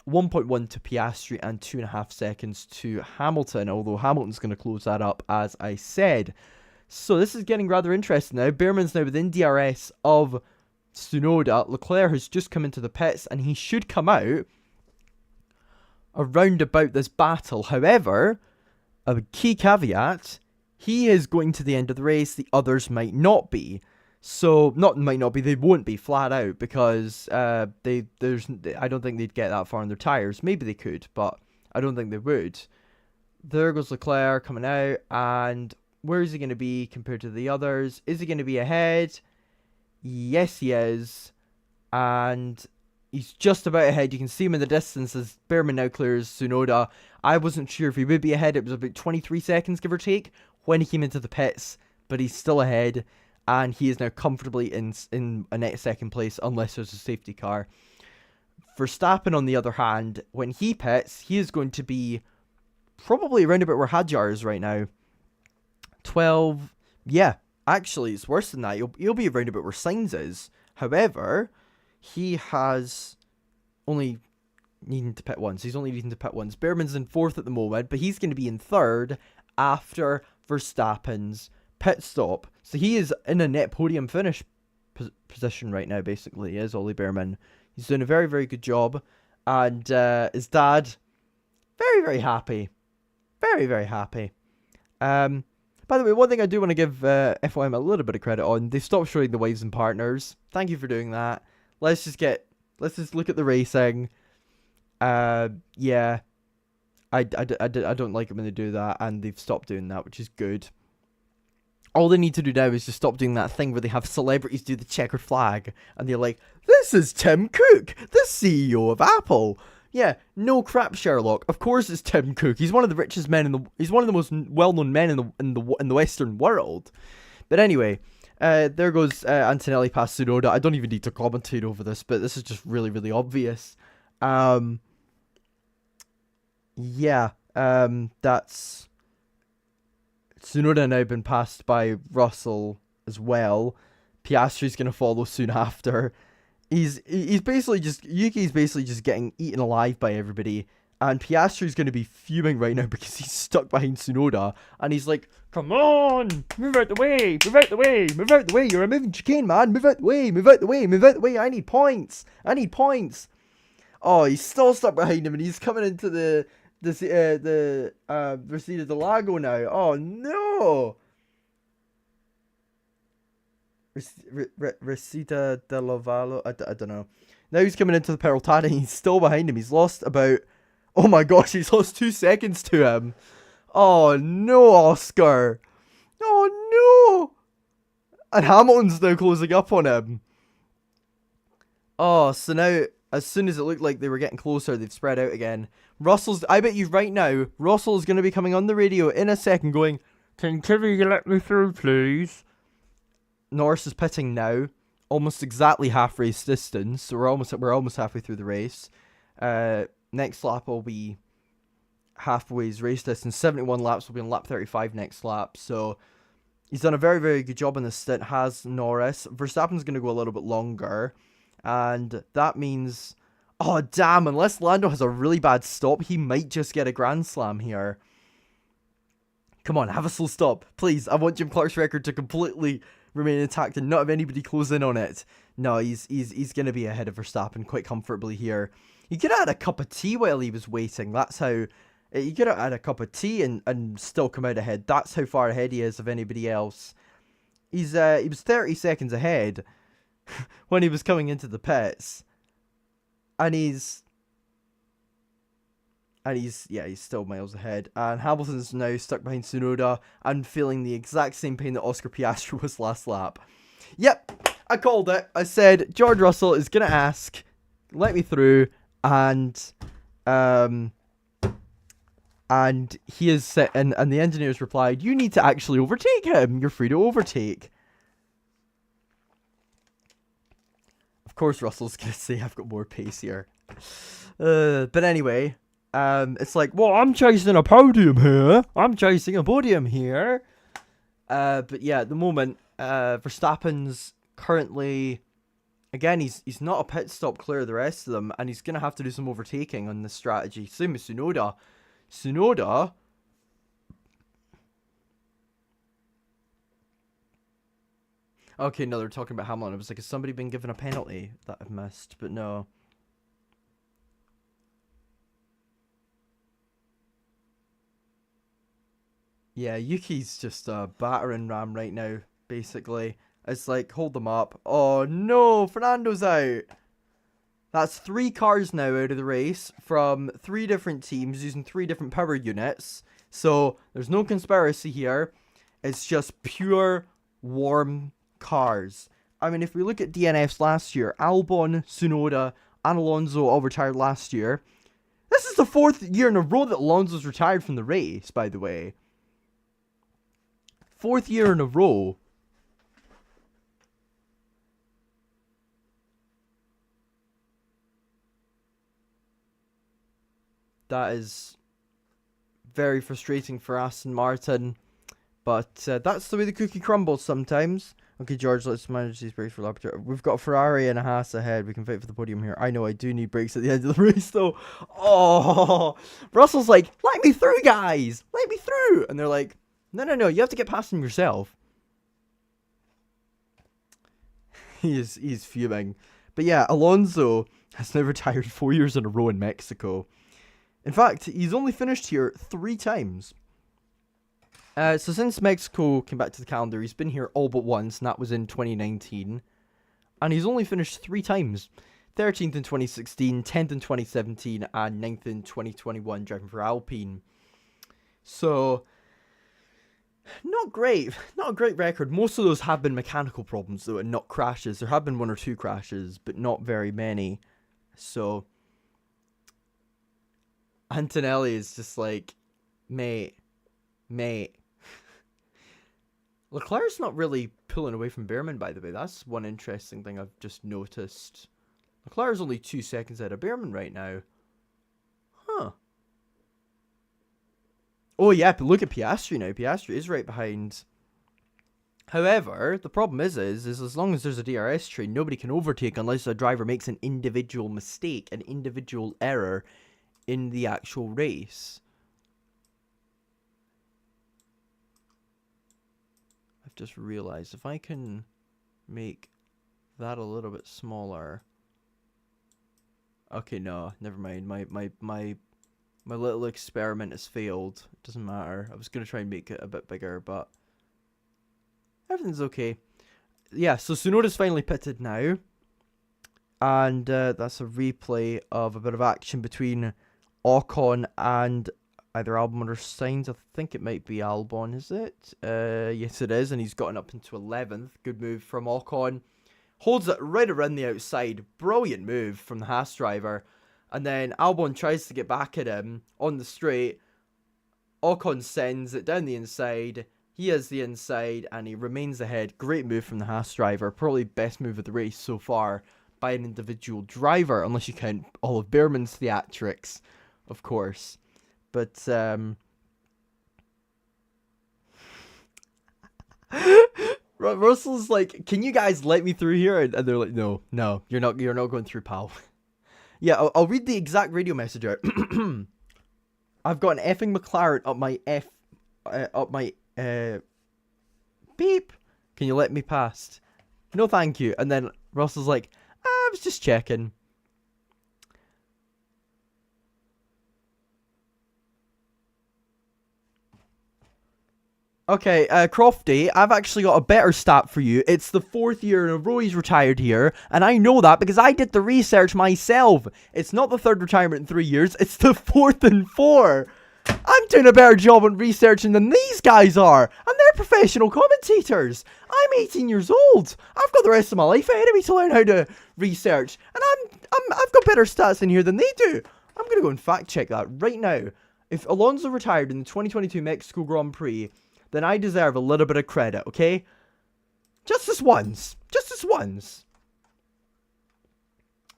1.1 to Piastri, and 2.5 seconds to Hamilton, although Hamilton's going to close that up, as I said. So this is getting rather interesting now. Behrman's now within DRS of Tsunoda. Leclerc has just come into the pits, and he should come out around about this battle. However, a key caveat, he is going to the end of the race, the others might not be. So, might not be, they won't be, flat out, because I don't think they'd get that far on their tyres. Maybe they could, but I don't think they would. There goes Leclerc coming out, and where is he going to be compared to the others? Is he going to be ahead? Yes, he is. And he's just about ahead. You can see him in the distance as Behrman now clears Tsunoda. I wasn't sure if he would be ahead. It was about 23 seconds, give or take, when he came into the pits. But he's still ahead. And he is now comfortably in a net second place, unless there's a safety car. Verstappen, on the other hand, when he pits, he is going to be probably around about where Hadjar is right now. 12. Yeah, actually, it's worse than that. He'll be around about where Sainz is. However, he has only needing to pit once. He's only needing to pit once. Behrman's in 4th at the moment, but he's going to be in 3rd after Verstappen's pit stop. So he is in a net podium finish position right now, basically, is Ollie Behrman. He's doing a very, very good job. And his dad, very, very happy. Very, very happy. By the way, one thing I do want to give FOM a little bit of credit on, they've stopped showing the wives and partners. Thank you for doing that. Let's just look at the racing. Yeah. I don't like it when they do that, and they've stopped doing that, which is good. All they need to do now is just stop doing that thing where they have celebrities do the checkered flag, and they're like, this is Tim Cook, the CEO of Apple. Yeah, no crap, Sherlock. Of course it's Tim Cook. He's one of the richest men he's one of the most well-known men in the Western world. But anyway, there goes Antonelli past Tsunoda. I don't even need to commentate over this, but this is just really, really obvious. Yeah, that's Tsunoda now been passed by Russell as well. Piastri's going to follow soon after. He's basically just, Yuki's basically just getting eaten alive by everybody. And Piastri's going to be fuming right now because he's stuck behind Tsunoda. And he's like, come on, move out the way, move out the way, move out the way. You're a moving chicane, man. Move out the way, move out the way, move out the way. I need points. I need points. Oh, he's still stuck behind him, and he's coming into the Reseda del Lago now. Oh no! Reseda del Lago. I don't know. Now he's coming into the Peraltada, and he's still behind him. He's lost about. Oh my gosh, he's lost 2 seconds to him. Oh no, Oscar. Oh no! And Hamilton's now closing up on him. Oh, so now, as soon as it looked like they were getting closer, they've spread out again. I bet you right now, Russell's going to be coming on the radio in a second going, can Kivy let me through, please? Norris is pitting now, almost exactly half race distance, so we're almost halfway through the race. Next lap will be halfway race distance. 71 laps will be on lap 35 next lap, so he's done a very, very good job on this stint, has Norris. Verstappen's going to go a little bit longer, and that means... Oh, damn, unless Lando has a really bad stop, he might just get a Grand Slam here. Come on, have a slow stop. Please, I want Jim Clark's record to completely remain intact and not have anybody close in on it. No, he's going to be ahead of Verstappen quite comfortably here. He could have had a cup of tea while he was waiting. That's how... He could have had a cup of tea and still come out ahead. That's how far ahead he is of anybody else. He was 30 seconds ahead when he was coming into the pits. And he's still miles ahead. And Hamilton's now stuck behind Tsunoda and feeling the exact same pain that Oscar Piastri was last lap. Yep, I called it. I said George Russell is gonna ask, let me through, and he is set, and the engineers replied, you need to actually overtake him. You're free to overtake. Of course, Russell's gonna say I've got more pace here. But anyway, it's like, well, I'm chasing a podium here. But yeah, at the moment, Verstappen's currently, again, he's not a pit stop clear of the rest of them, and he's gonna have to do some overtaking on this strategy. Same as Tsunoda. Okay, no, they're talking about Hamilton. I was like, has somebody been given a penalty that I've missed? But no. Yeah, Yuki's just a battering ram right now, basically. It's like, hold them up. Oh no, Fernando's out. That's 3 cars now out of the race from 3 different teams using 3 different power units. So there's no conspiracy here. It's just pure warm cars. I mean, if we look at DNFs last year, Albon, Tsunoda, and Alonso all retired last year. This is the 4th year in a row that Alonso's retired from the race, by the way. 4th year in a row. That is very frustrating for Aston Martin. But that's the way the cookie crumbles sometimes. Okay, George, let's manage these brakes for lap 2. We've got a Ferrari and a Haas ahead. We can fight for the podium here. I know I do need brakes at the end of the race, though. Oh, Russell's like, let me through, guys. Let me through. And they're like, no. You have to get past them yourself. He's fuming. But yeah, Alonso has now retired 4 years in a row in Mexico. In fact, he's only finished here 3 times. So since Mexico came back to the calendar, he's been here all but once, and that was in 2019. And he's only finished 3 times. 13th in 2016, 10th in 2017, and 9th in 2021, driving for Alpine. So, not great. Not a great record. Most of those have been mechanical problems, though, and not crashes. There have been 1 or 2 crashes, but not very many. So, Antonelli is just like, mate. Leclerc's not really pulling away from Behrman, by the way. That's one interesting thing I've just noticed. Leclerc's only 2 seconds out of Behrman right now. Huh. Oh yeah, but look at Piastri now. Piastri is right behind. However, the problem is as long as there's a DRS tree, nobody can overtake unless a driver makes an individual mistake, an individual error in the actual race. I've just realized if I can make that a little bit smaller. Okay, no, never mind. My little experiment has failed. It doesn't matter. I was gonna try and make it a bit bigger, but everything's okay. Yeah, so Tsunoda's finally pitted now. And that's a replay of a bit of action between Ocon and either Albon or Sainz. I think it might be Albon, is it? Yes, it is, and he's gotten up into 11th. Good move from Ocon. Holds it right around the outside. Brilliant move from the Haas driver. And then Albon tries to get back at him on the straight. Ocon sends it down the inside. He has the inside, and he remains ahead. Great move from the Haas driver. Probably best move of the race so far by an individual driver, unless you count all of Behrman's theatrics, of course. But, Russell's like, can you guys let me through here? And they're like, no, you're not going through, pal. Yeah, I'll read the exact radio message out. I've got an effing McLaren up my beep. Can you let me past? No, thank you. And then Russell's like, I was just checking. Okay, Crofty, I've actually got a better stat for you. It's the 4th year in a row he's retired here, and I know that because I did the research myself. It's not the 3rd retirement in 3 years, it's the 4th in 4. I'm I'm doing a better job on researching than these guys are, and they're professional commentators. I'm 18 years old. I've got the rest of my life ahead of me to learn how to research, and I've got better stats in here than they do. I'm gonna go and fact check that right now. If Alonso retired in the 2022 Mexico Grand Prix, then I deserve a little bit of credit, okay? Just this once. Just this once.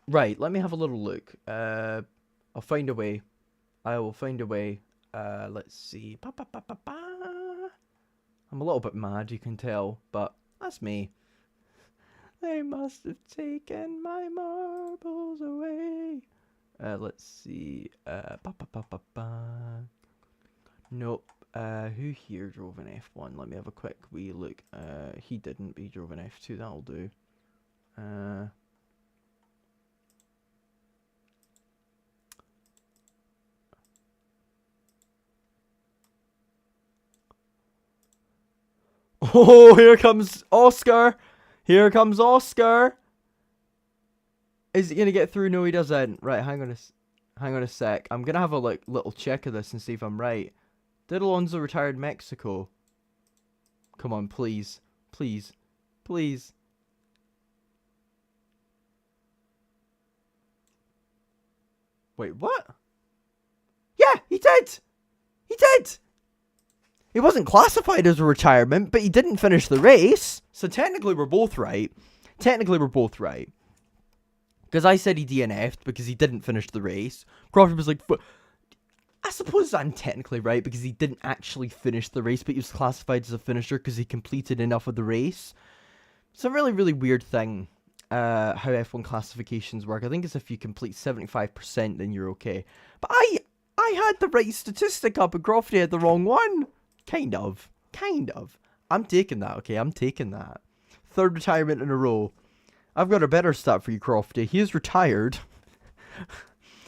Right, let me have a little look. I'll find a way. I will find a way. Let's see. I'm a little bit mad, you can tell, but that's me. They must have taken my marbles away. Let's see. Nope. Who here drove an F1? Let me have a quick wee look. He didn't, but he drove an F2. That'll do. Oh, here comes Oscar. Here comes Oscar. Is he gonna get through? No, he doesn't. Right, hang on a sec. I'm gonna have a little check of this and see if I'm right. Did Alonso retire in Mexico? Come on, please. Please. Please. Wait, what? Yeah, he did! He did! It wasn't classified as a retirement, but he didn't finish the race. So technically we're both right. Technically we're both right. Because I said he DNF'd because he didn't finish the race. Crawford was like, I suppose I'm technically right because he didn't actually finish the race, but he was classified as a finisher because he completed enough of the race. It's a really, really weird thing, how F1 classifications work. I think it's if you complete 75%, then you're okay. But I had the right statistic up and Crawford had the wrong one. Kind of. I'm taking that, okay? I'm taking that. Third retirement in a row. I've got a better stat for you, Crofty. He is retired.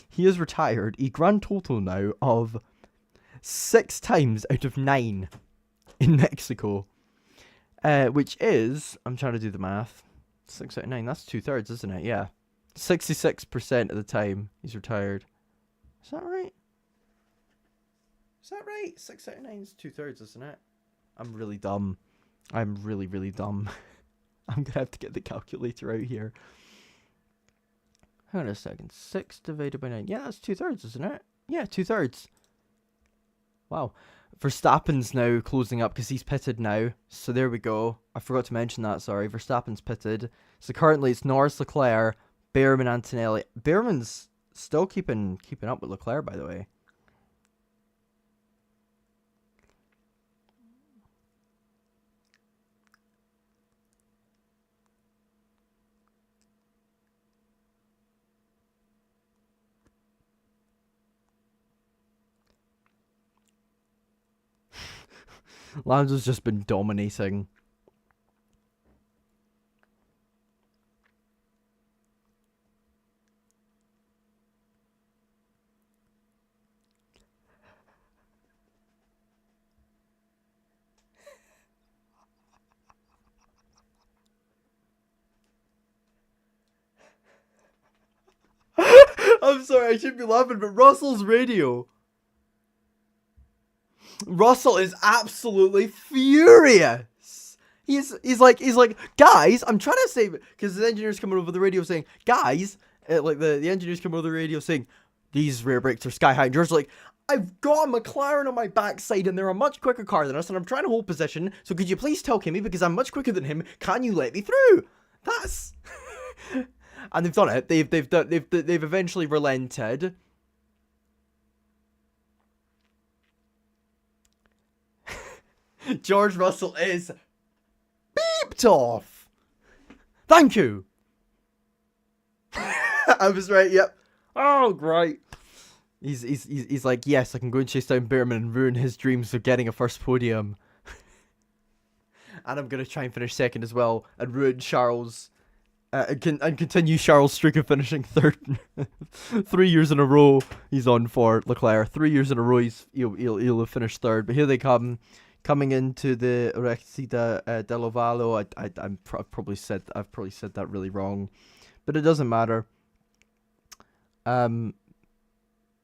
He is retired a grand total now of 6 times out of 9 in Mexico. Which is, I'm trying to do the math. 6 out of 9, that's 2/3, isn't it? Yeah. 66% of the time he's retired. Is that right? Is that right? 6 out of 9 is 2/3, isn't it? I'm really dumb. I'm really, really dumb. I'm gonna have to get the calculator out here. Hang on a second. 6 divided by 9. Yeah, that's 2/3, isn't it? Yeah, 2/3. Wow. Verstappen's now closing up because he's pitted now. So there we go. I forgot to mention that, sorry. Verstappen's pitted. So currently it's Norris, Leclerc, Behrman, Antonelli. Behrman's still keeping up with Leclerc, by the way. Lando's just been dominating. I'm sorry, I shouldn't be laughing, but Russell's radio. Russell is absolutely furious. He's like, guys, I'm trying to say, because the engineer's coming over the radio saying, guys, like the engineer's coming over the radio saying, these rear brakes are sky high. And George's like, I've got a McLaren on my backside and they're a much quicker car than us, and I'm trying to hold position. So could you please tell Kimmy, because I'm much quicker than him, can you let me through? That's and they've done it. They've eventually relented. George Russell is beeped off. Thank you. I was right. Yep. Oh, great. He's like, yes, I can go and chase down Behrman and ruin his dreams of getting a first podium. And I'm gonna try and finish second as well and ruin Charles. And continue Charles' streak of finishing third. 3 years in a row he's on for Leclerc. 3 years in a row he'll have finished third. But here they come. Coming into the Recta dell'Ovalo, I've probably said that really wrong, but it doesn't matter.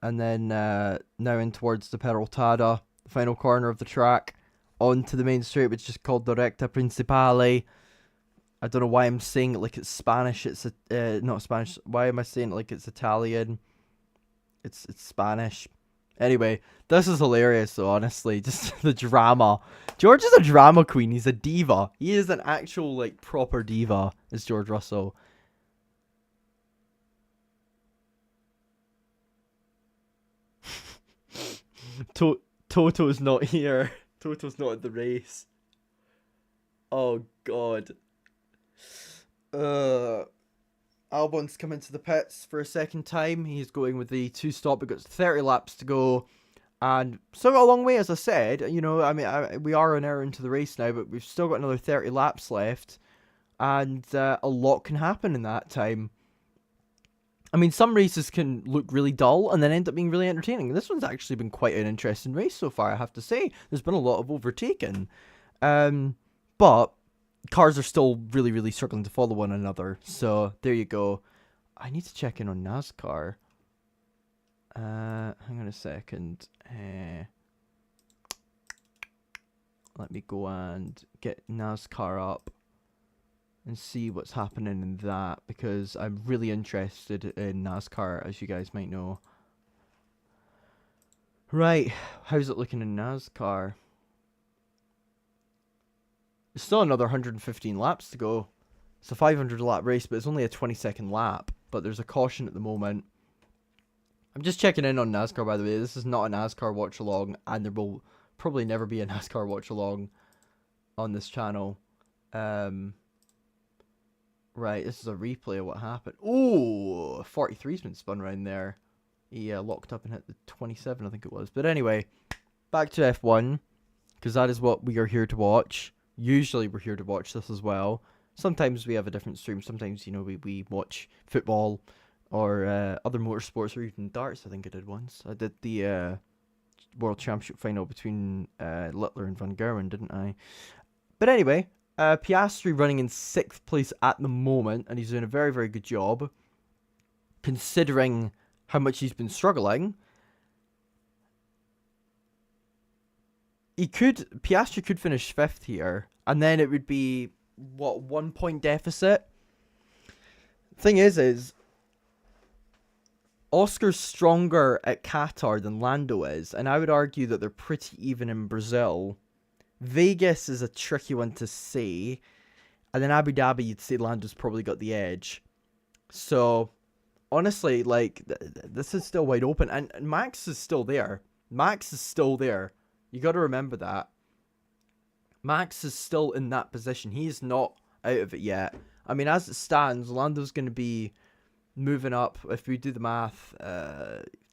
And then now in towards the Peraltada, the final corner of the track, onto the main straight, which is called the Recta Principale. I don't know why I'm saying it like it's Spanish. It's not Spanish. Why am I saying it like it's Italian? It's Spanish. Anyway, this is hilarious though, honestly. Just the drama. George is a drama queen. He's a diva. He is an actual, like, proper diva, is George Russell. Toto's not here. Toto's not at the race. Oh, God. Albon's come into the pits for a second time. He's going with the 2-stop. We've got 30 laps to go. And still got a long way, as I said. You know, I mean, we are an hour into the race now, but we've still got another 30 laps left. And a lot can happen in that time. I mean, some races can look really dull and then end up being really entertaining. This one's actually been quite an interesting race so far, I have to say. There's been a lot of overtaking. But cars are still really, really struggling to follow one another. So, there you go. I need to check in on NASCAR. Hang on a second. Let me go and get NASCAR up and see what's happening in that, because I'm really interested in NASCAR, as you guys might know. Right, how's it looking in NASCAR? There's still another 115 laps to go. It's a 500 lap race, but it's only a 20-second lap. But there's a caution at the moment. I'm just checking in on NASCAR, by the way. This is not a NASCAR watch-along, and there will probably never be a NASCAR watch-along on this channel. Right, this is a replay of what happened. Oh, 43's been spun around there. He locked up and hit the 27, I think it was. But anyway, back to F1, because that is what we are here to watch. Usually we're here to watch this as well. Sometimes we have a different stream. Sometimes, you know, we watch football or other motorsports, or even darts. I think I did once. I did the World Championship final between Littler and Van Gerwen, didn't I? But anyway, Piastri running in 6th place at the moment, and he's doing a very, very good job, considering how much he's been struggling. Piastri could finish 5th here, and then it would be, what, 1 point deficit? Thing is Oscar's stronger at Qatar than Lando is, and I would argue that they're pretty even in Brazil. Vegas is a tricky one to say, and then Abu Dhabi, you'd say Lando's probably got the edge. So, honestly, like, this is still wide open, and Max is still there. Max is still there. You got to remember that. Max is still in that position. He's not out of it yet. I mean, as it stands, Lando's going to be moving up. If we do the math,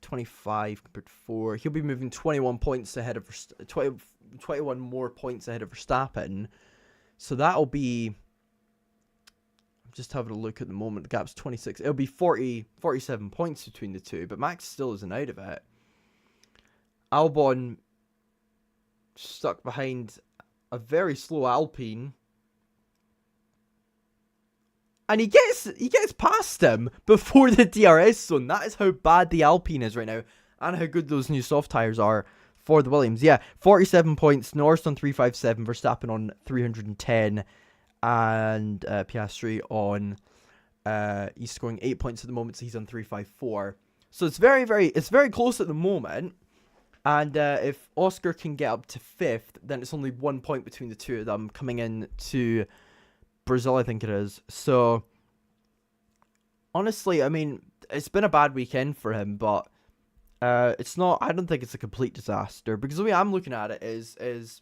25 compared to 4, he'll be moving 21 points ahead of 21 more points ahead of Verstappen. So that'll be, I'm just having a look at the moment, the gap's 26. It'll be 47 points between the two, but Max still isn't out of it. Albon stuck behind a very slow Alpine, and he gets past him before the DRS zone. That is how bad the Alpine is right now, and how good those new soft tires are for the Williams. Yeah, 47 points. Norris on 357, Verstappen on 310, and Piastri on he's scoring 8 points at the moment, so he's on 354. So it's very close at the moment. And if Oscar can get up to 5th, then it's only 1 point between the two of them coming in to Brazil, I think it is. So, honestly, I mean, it's been a bad weekend for him, but it's not, I don't think it's a complete disaster, because the way I'm looking at it is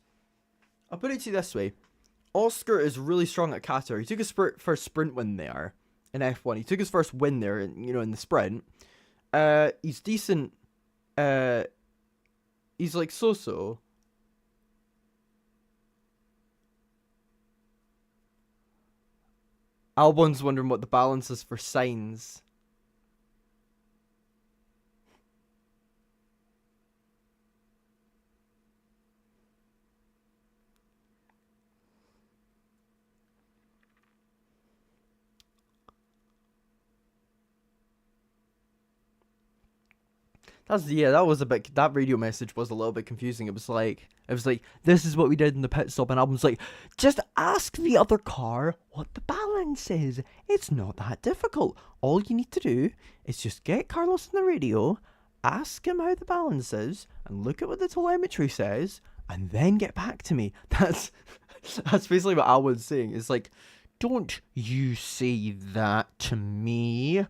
I'll put it to you this way. Oscar is really strong at Qatar. He took his first sprint win there in F1. He took his first win there, in the sprint. He's decent. He's like so-so. Albon's wondering what the balance is for Sainz. That was a bit. That radio message was a little bit confusing. It was like, this is what we did in the pit stop, and Album's like, just ask the other car what the balance is. It's not that difficult. All you need to do is just get Carlos on the radio, ask him how the balance is, and look at what the telemetry says, and then get back to me. That's basically what Album's saying. It's like, don't you say that to me.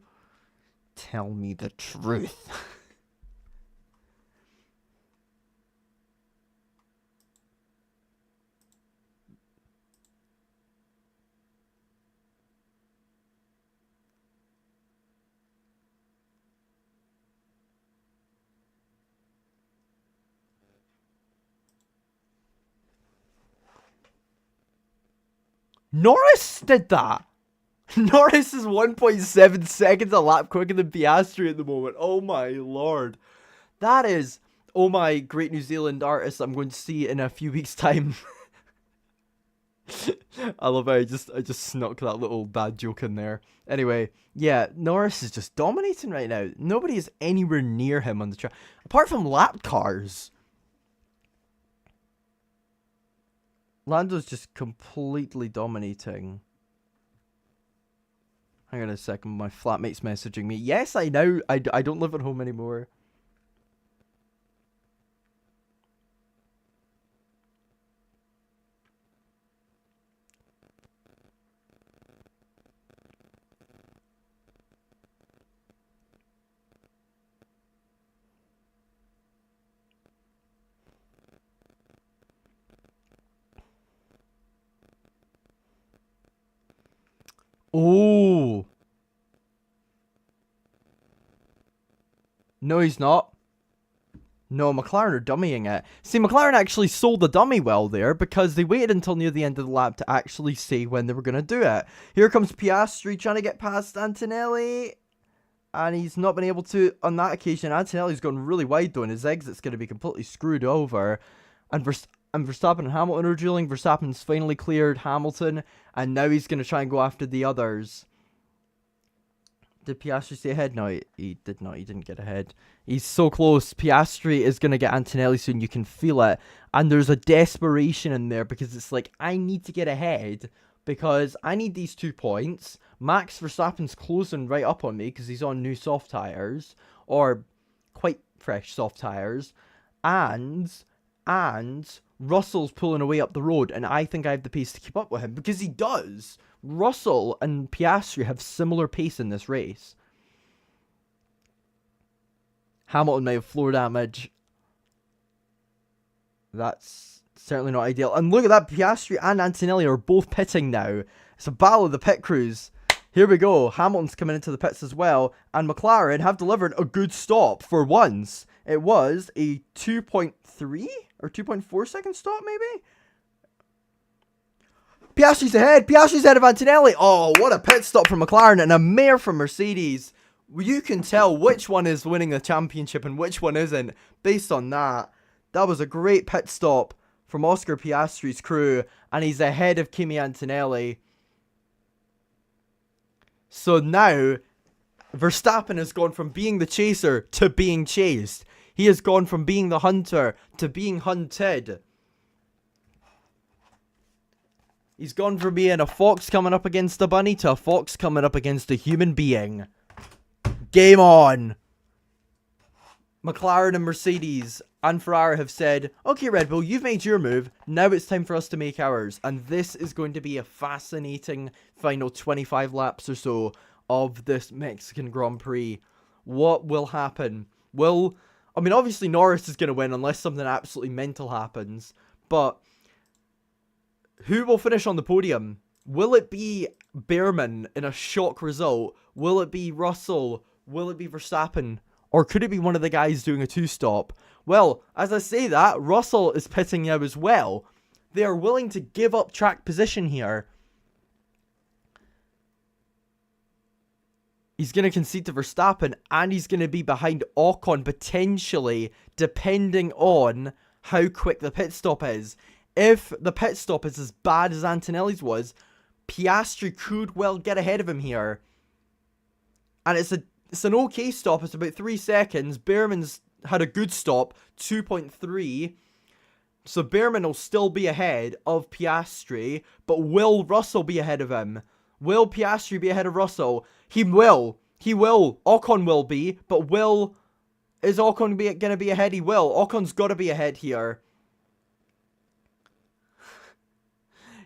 Tell me the truth. Norris did that. Norris is 1.7 seconds a lap quicker than Piastri at the moment. Oh my lord. That is, oh my great New Zealand artist I'm going to see in a few weeks' time. I love how I just snuck that little bad joke in there. Anyway, yeah, Norris is just dominating right now. Nobody is anywhere near him on the track. Apart from lap cars. Lando's just completely dominating. Hang on a second, my flatmate's messaging me. Yes, I know. I don't live at home anymore. Oh. No, he's not. No, McLaren are dummying it. See, McLaren actually sold the dummy well there because they waited until near the end of the lap to actually say when they were going to do it. Here comes Piastri trying to get past Antonelli. And he's not been able to on that occasion. Antonelli's gone really wide though, and his exit's going to be completely screwed over. And Verstappen and Hamilton are dueling. Verstappen's finally cleared Hamilton, and now he's going to try and go after the others. Did Piastri stay ahead? No, he did not. He didn't get ahead. He's so close. Piastri is going to get Antonelli soon. You can feel it. And there's a desperation in there because it's like, I need to get ahead because I need these 2 points. Max Verstappen's closing right up on me because he's on new soft tyres. Or quite fresh soft tyres. And Russell's pulling away up the road, and I think I have the pace to keep up with him, because he does. Russell and Piastri have similar pace in this race. Hamilton may have floor damage. That's certainly not ideal. And look at that, Piastri and Antonelli are both pitting now. It's a battle of the pit crews. Here we go. Hamilton's coming into the pits as well, and McLaren have delivered a good stop for once. It was a 2.3 or 2.4 second stop, maybe? Piastri's ahead. Piastri's ahead of Antonelli. Oh, what a pit stop from McLaren and a mare from Mercedes. You can tell which one is winning the championship and which one isn't based on that. That was a great pit stop from Oscar Piastri's crew, and he's ahead of Kimi Antonelli. So now, Verstappen has gone from being the chaser to being chased. He has gone from being the hunter to being hunted. He's gone from being a fox coming up against a bunny to a fox coming up against a human being. Game on! McLaren and Mercedes and Ferrari have said, okay, Red Bull, you've made your move. Now it's time for us to make ours. And this is going to be a fascinating final 25 laps or so of this Mexican Grand Prix. What will happen? I mean, obviously Norris is going to win unless something absolutely mental happens. But who will finish on the podium? Will it be Behrman in a shock result? Will it be Russell? Will it be Verstappen? Or could it be one of the guys doing a two-stop? Well, as I say that, Russell is pitting now as well. They are willing to give up track position here. He's going to concede to Verstappen, and he's going to be behind Ocon, potentially, depending on how quick the pit stop is. If the pit stop is as bad as Antonelli's was, Piastri could well get ahead of him here. And it's an okay stop. It's about 3 seconds. Behrman's had a good stop, 2.3. So Behrman will still be ahead of Piastri, but will Russell be ahead of him? Will Piastri be ahead of Russell? He will. He will. Ocon will be, but is Ocon going to be ahead? He will. Ocon's got to be ahead here.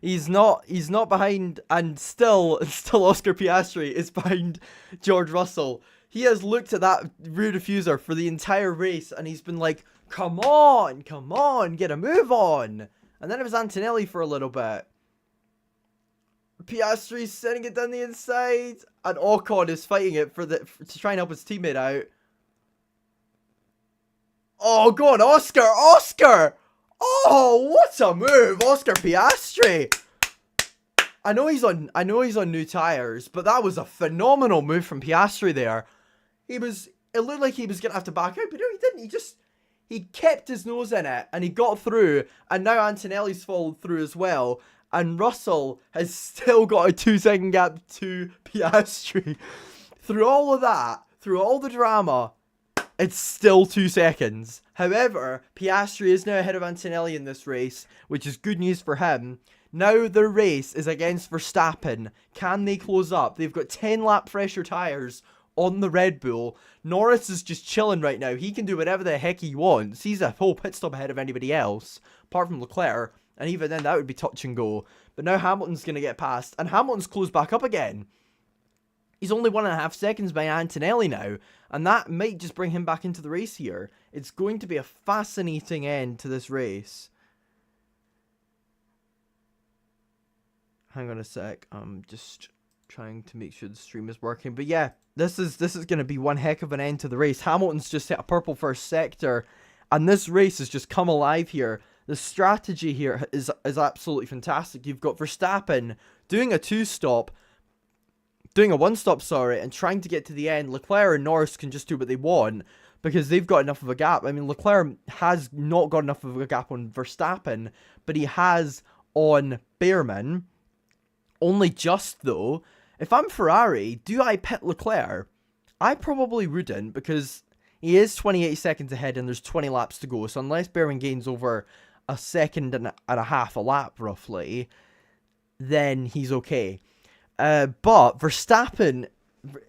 He's not behind, and still Oscar Piastri is behind George Russell. He has looked at that rear diffuser for the entire race, and he's been like, come on, get a move on. And then it was Antonelli for a little bit. Piastri's sending it down the inside, and Ocon is fighting it to try and help his teammate out. Oh, go on, Oscar! Oh, what a move, Oscar Piastri! I know he's on new tires, but that was a phenomenal move from Piastri there. It looked like he was gonna have to back out, but no, he didn't. He kept his nose in it, and he got through, and now Antonelli's followed through as well, and Russell has still got a 2-second gap to Piastri. Through all of that, through all the drama, it's still 2 seconds. However, Piastri is now ahead of Antonelli in this race, which is good news for him. Now the race is against Verstappen. Can they close up? They've got 10 lap fresher tyres on the Red Bull. Norris is just chilling right now. He can do whatever the heck he wants. He's a whole pit stop ahead of anybody else, apart from Leclerc. And even then, that would be touch and go. But now Hamilton's going to get past, and Hamilton's closed back up again. He's only 1.5 seconds by Antonelli now, and that might just bring him back into the race here. It's going to be a fascinating end to this race. Hang on a sec. I'm just trying to make sure the stream is working. But yeah, this is going to be one heck of an end to the race. Hamilton's just hit a purple first sector, and this race has just come alive here. The strategy here is absolutely fantastic. You've got Verstappen doing a one-stop, and trying to get to the end. Leclerc and Norris can just do what they want because they've got enough of a gap. I mean, Leclerc has not got enough of a gap on Verstappen, but he has on Behrman. Only just, though. If I'm Ferrari, do I pit Leclerc? I probably wouldn't, because he is 28 seconds ahead and there's 20 laps to go. So unless Behrman gains over a second and a half a lap, roughly, then he's okay. But Verstappen,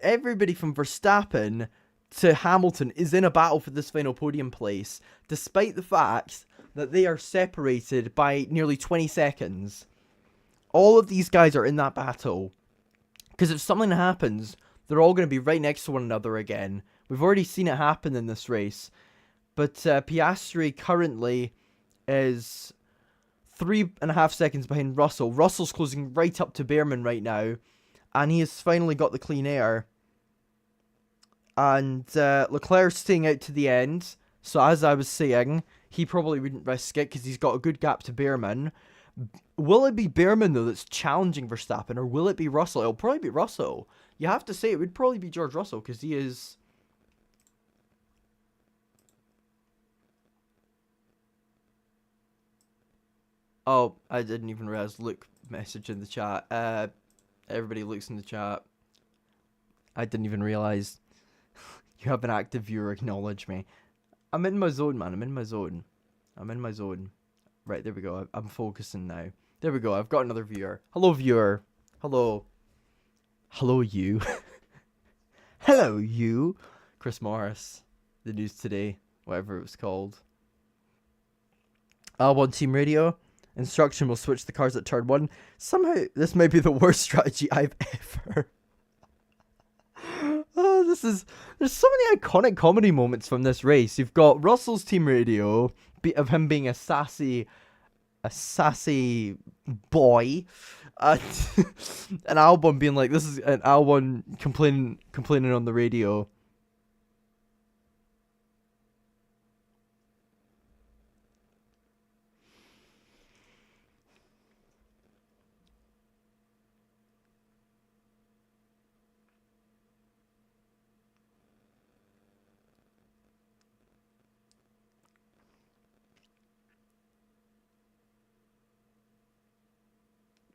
everybody from Verstappen to Hamilton is in a battle for this final podium place, despite the fact that they are separated by nearly 20 seconds. All of these guys are in that battle, because if something happens, they're all going to be right next to one another again. We've already seen it happen in this race, but Piastri currently is 3.5 seconds behind Russell. Russell's closing right up to Behrman right now, and he has finally got the clean air. And Leclerc's staying out to the end, so as I was saying, he probably wouldn't risk it because he's got a good gap to Behrman. Will it be Behrman, though, that's challenging Verstappen, or will it be Russell? It'll probably be Russell. You have to say it would probably be George Russell, because he is... Oh, I didn't even realize Luke messaged in the chat. Everybody looks in the chat. I didn't even realize. You have an active viewer, acknowledge me. I'm in my zone, man. I'm in my zone. Right, there we go. I'm focusing now. There we go. I've got another viewer. Hello, viewer. Hello. Hello, you. Hello, you. Chris Morris. The news today. Whatever it was called. L1 Team Radio. Instruction will switch the cars at turn 1. Somehow, this may be the worst strategy I've ever... Oh, there's so many iconic comedy moments from this race. You've got Russell's team radio of him being a sassy boy, and Albon being like, this is an Albon complaining on the radio.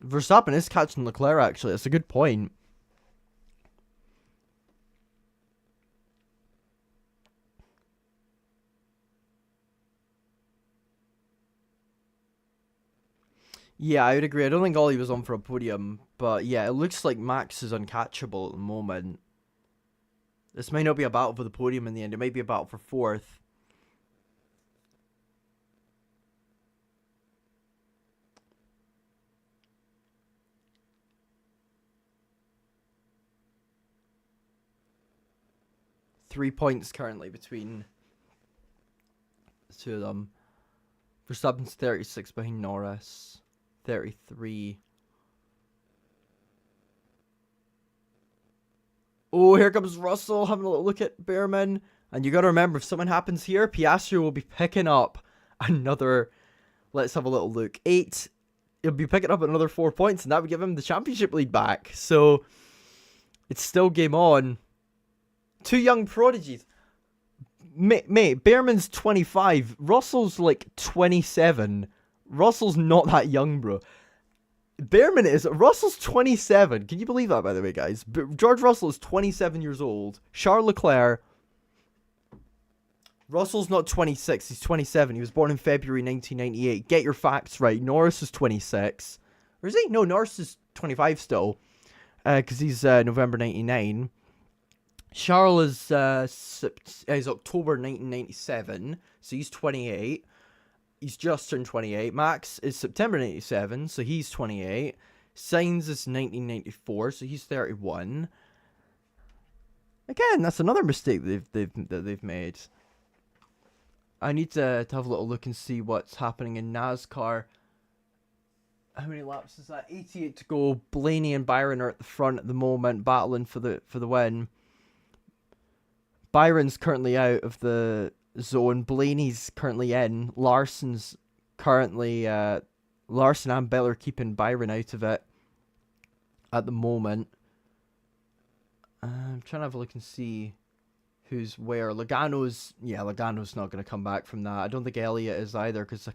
Verstappen is catching Leclerc, actually. That's a good point. Yeah, I would agree. I don't think Ollie was on for a podium, but yeah, it looks like Max is uncatchable at the moment. This might not be a battle for the podium in the end. It might be a battle for fourth. Three points currently between the two of them. Verstappen's 36 behind Norris. 33. Oh, here comes Russell having a little look at Behrman. And you got to remember, if something happens here, Piastri will be picking up another... Let's have a little look. 8. He'll be picking up another 4 points, and that would give him the championship lead back. So, it's still game on. Two young prodigies. Mate, Behrman's 25. Russell's like 27. Russell's not that young, bro. Russell's 27. Can you believe that, by the way, guys? George Russell is 27 years old. Charles Leclerc. Russell's not 26. He's 27. He was born in February 1998. Get your facts right. Norris is 26. Or is he? No, Norris is 25 still. Because he's November 99. Charles is October 1997. So he's 28. He's just turned 28. Max is September 97, so he's 28. Sainz is 1994, so he's 31. Again, that's another mistake they've made. I need to have a little look and see what's happening in NASCAR. How many laps is that? 88 to go. Blaney and Byron are at the front at the moment, battling for the win. Byron's currently out of the zone. Blaney's currently in. Larson's currently Larson and Bell are keeping Byron out of it at the moment. I'm trying to have a look and see who's where. Logano's not going to come back from that. I don't think Elliott is either, because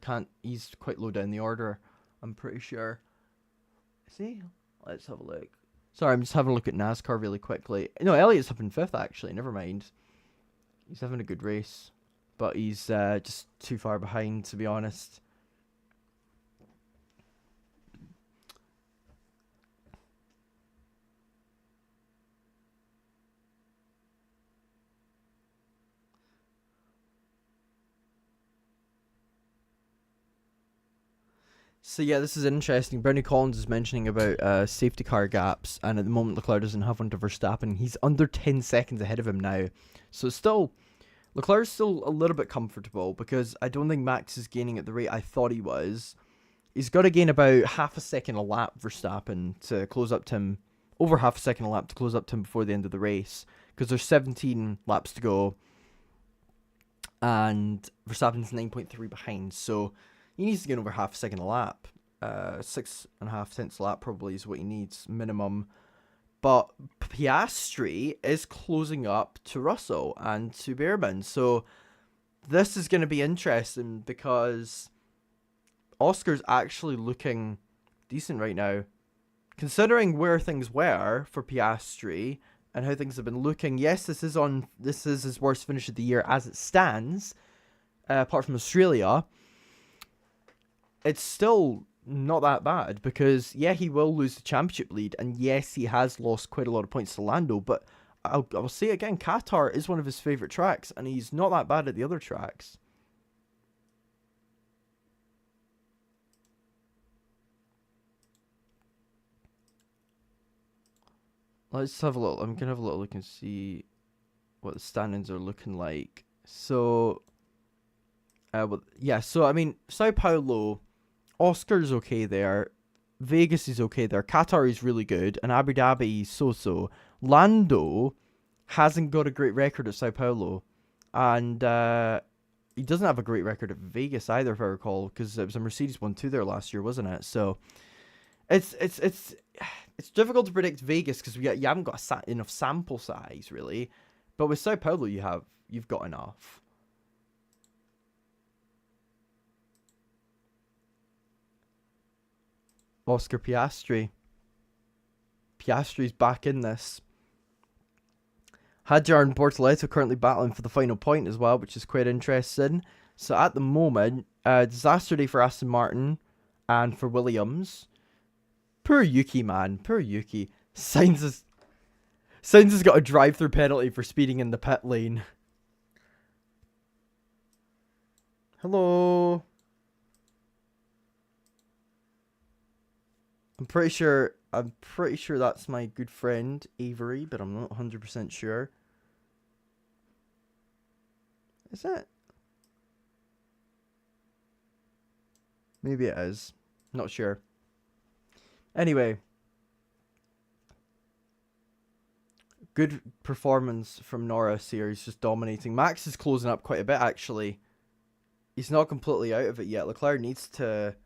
he's quite low down the order, I'm pretty sure. See? Let's have a look. Sorry, I'm just having a look at NASCAR really quickly. No, Elliott's up in 5th, actually. Never mind. He's having a good race. But he's just too far behind, to be honest. So yeah, this is interesting. Bernie Collins is mentioning about safety car gaps, and at the moment Leclerc doesn't have one to Verstappen. He's under 10 seconds ahead of him now. So still... Leclerc's still a little bit comfortable, because I don't think Max is gaining at the rate I thought he was. He's got to gain about half a second a lap, Verstappen, to close up to him. Over half a second a lap to close up to him before the end of the race. Because there's 17 laps to go. And Verstappen's 9.3 behind. So he needs to gain over half a second a lap. 6.5 tenths a lap probably is what he needs, minimum. But Piastri is closing up to Russell and to Behrman. So this is going to be interesting, because Oscar's actually looking decent right now. Considering where things were for Piastri and how things have been looking, yes, this is his worst finish of the year as it stands, apart from Australia. It's still not that bad, because yeah, he will lose the championship lead, and yes, he has lost quite a lot of points to Lando, but I'll say again, Qatar is one of his favourite tracks, and he's not that bad at the other tracks. Let's have a little, I'm going to have a little look and see what the standings are looking like. So, yeah, so I mean, Sao Paulo, Oscar's okay there. Vegas is okay there. Qatar is really good. And Abu Dhabi is so-so. Lando hasn't got a great record at Sao Paulo. And he doesn't have a great record at Vegas either, if I recall. Because it was a Mercedes 1-2 there last year, wasn't it? So it's difficult to predict Vegas, because you haven't got enough sample size, really. But with Sao Paulo, you've got enough. Oscar Piastri. Piastri's back in this. Hadjar and Bortoleto currently battling for the final point as well, which is quite interesting. So at the moment, disaster day for Aston Martin, And for Williams, poor Yuki, man. Poor Yuki. Sainz has got a drive-through penalty for speeding in the pit lane. Hello. I'm pretty sure that's my good friend Avery, but I'm not 100% sure. Is it? Maybe it is. Not sure. Anyway. Good performance from Norris here. He's just dominating. Max is closing up quite a bit, actually. He's not completely out of it yet. Leclerc needs to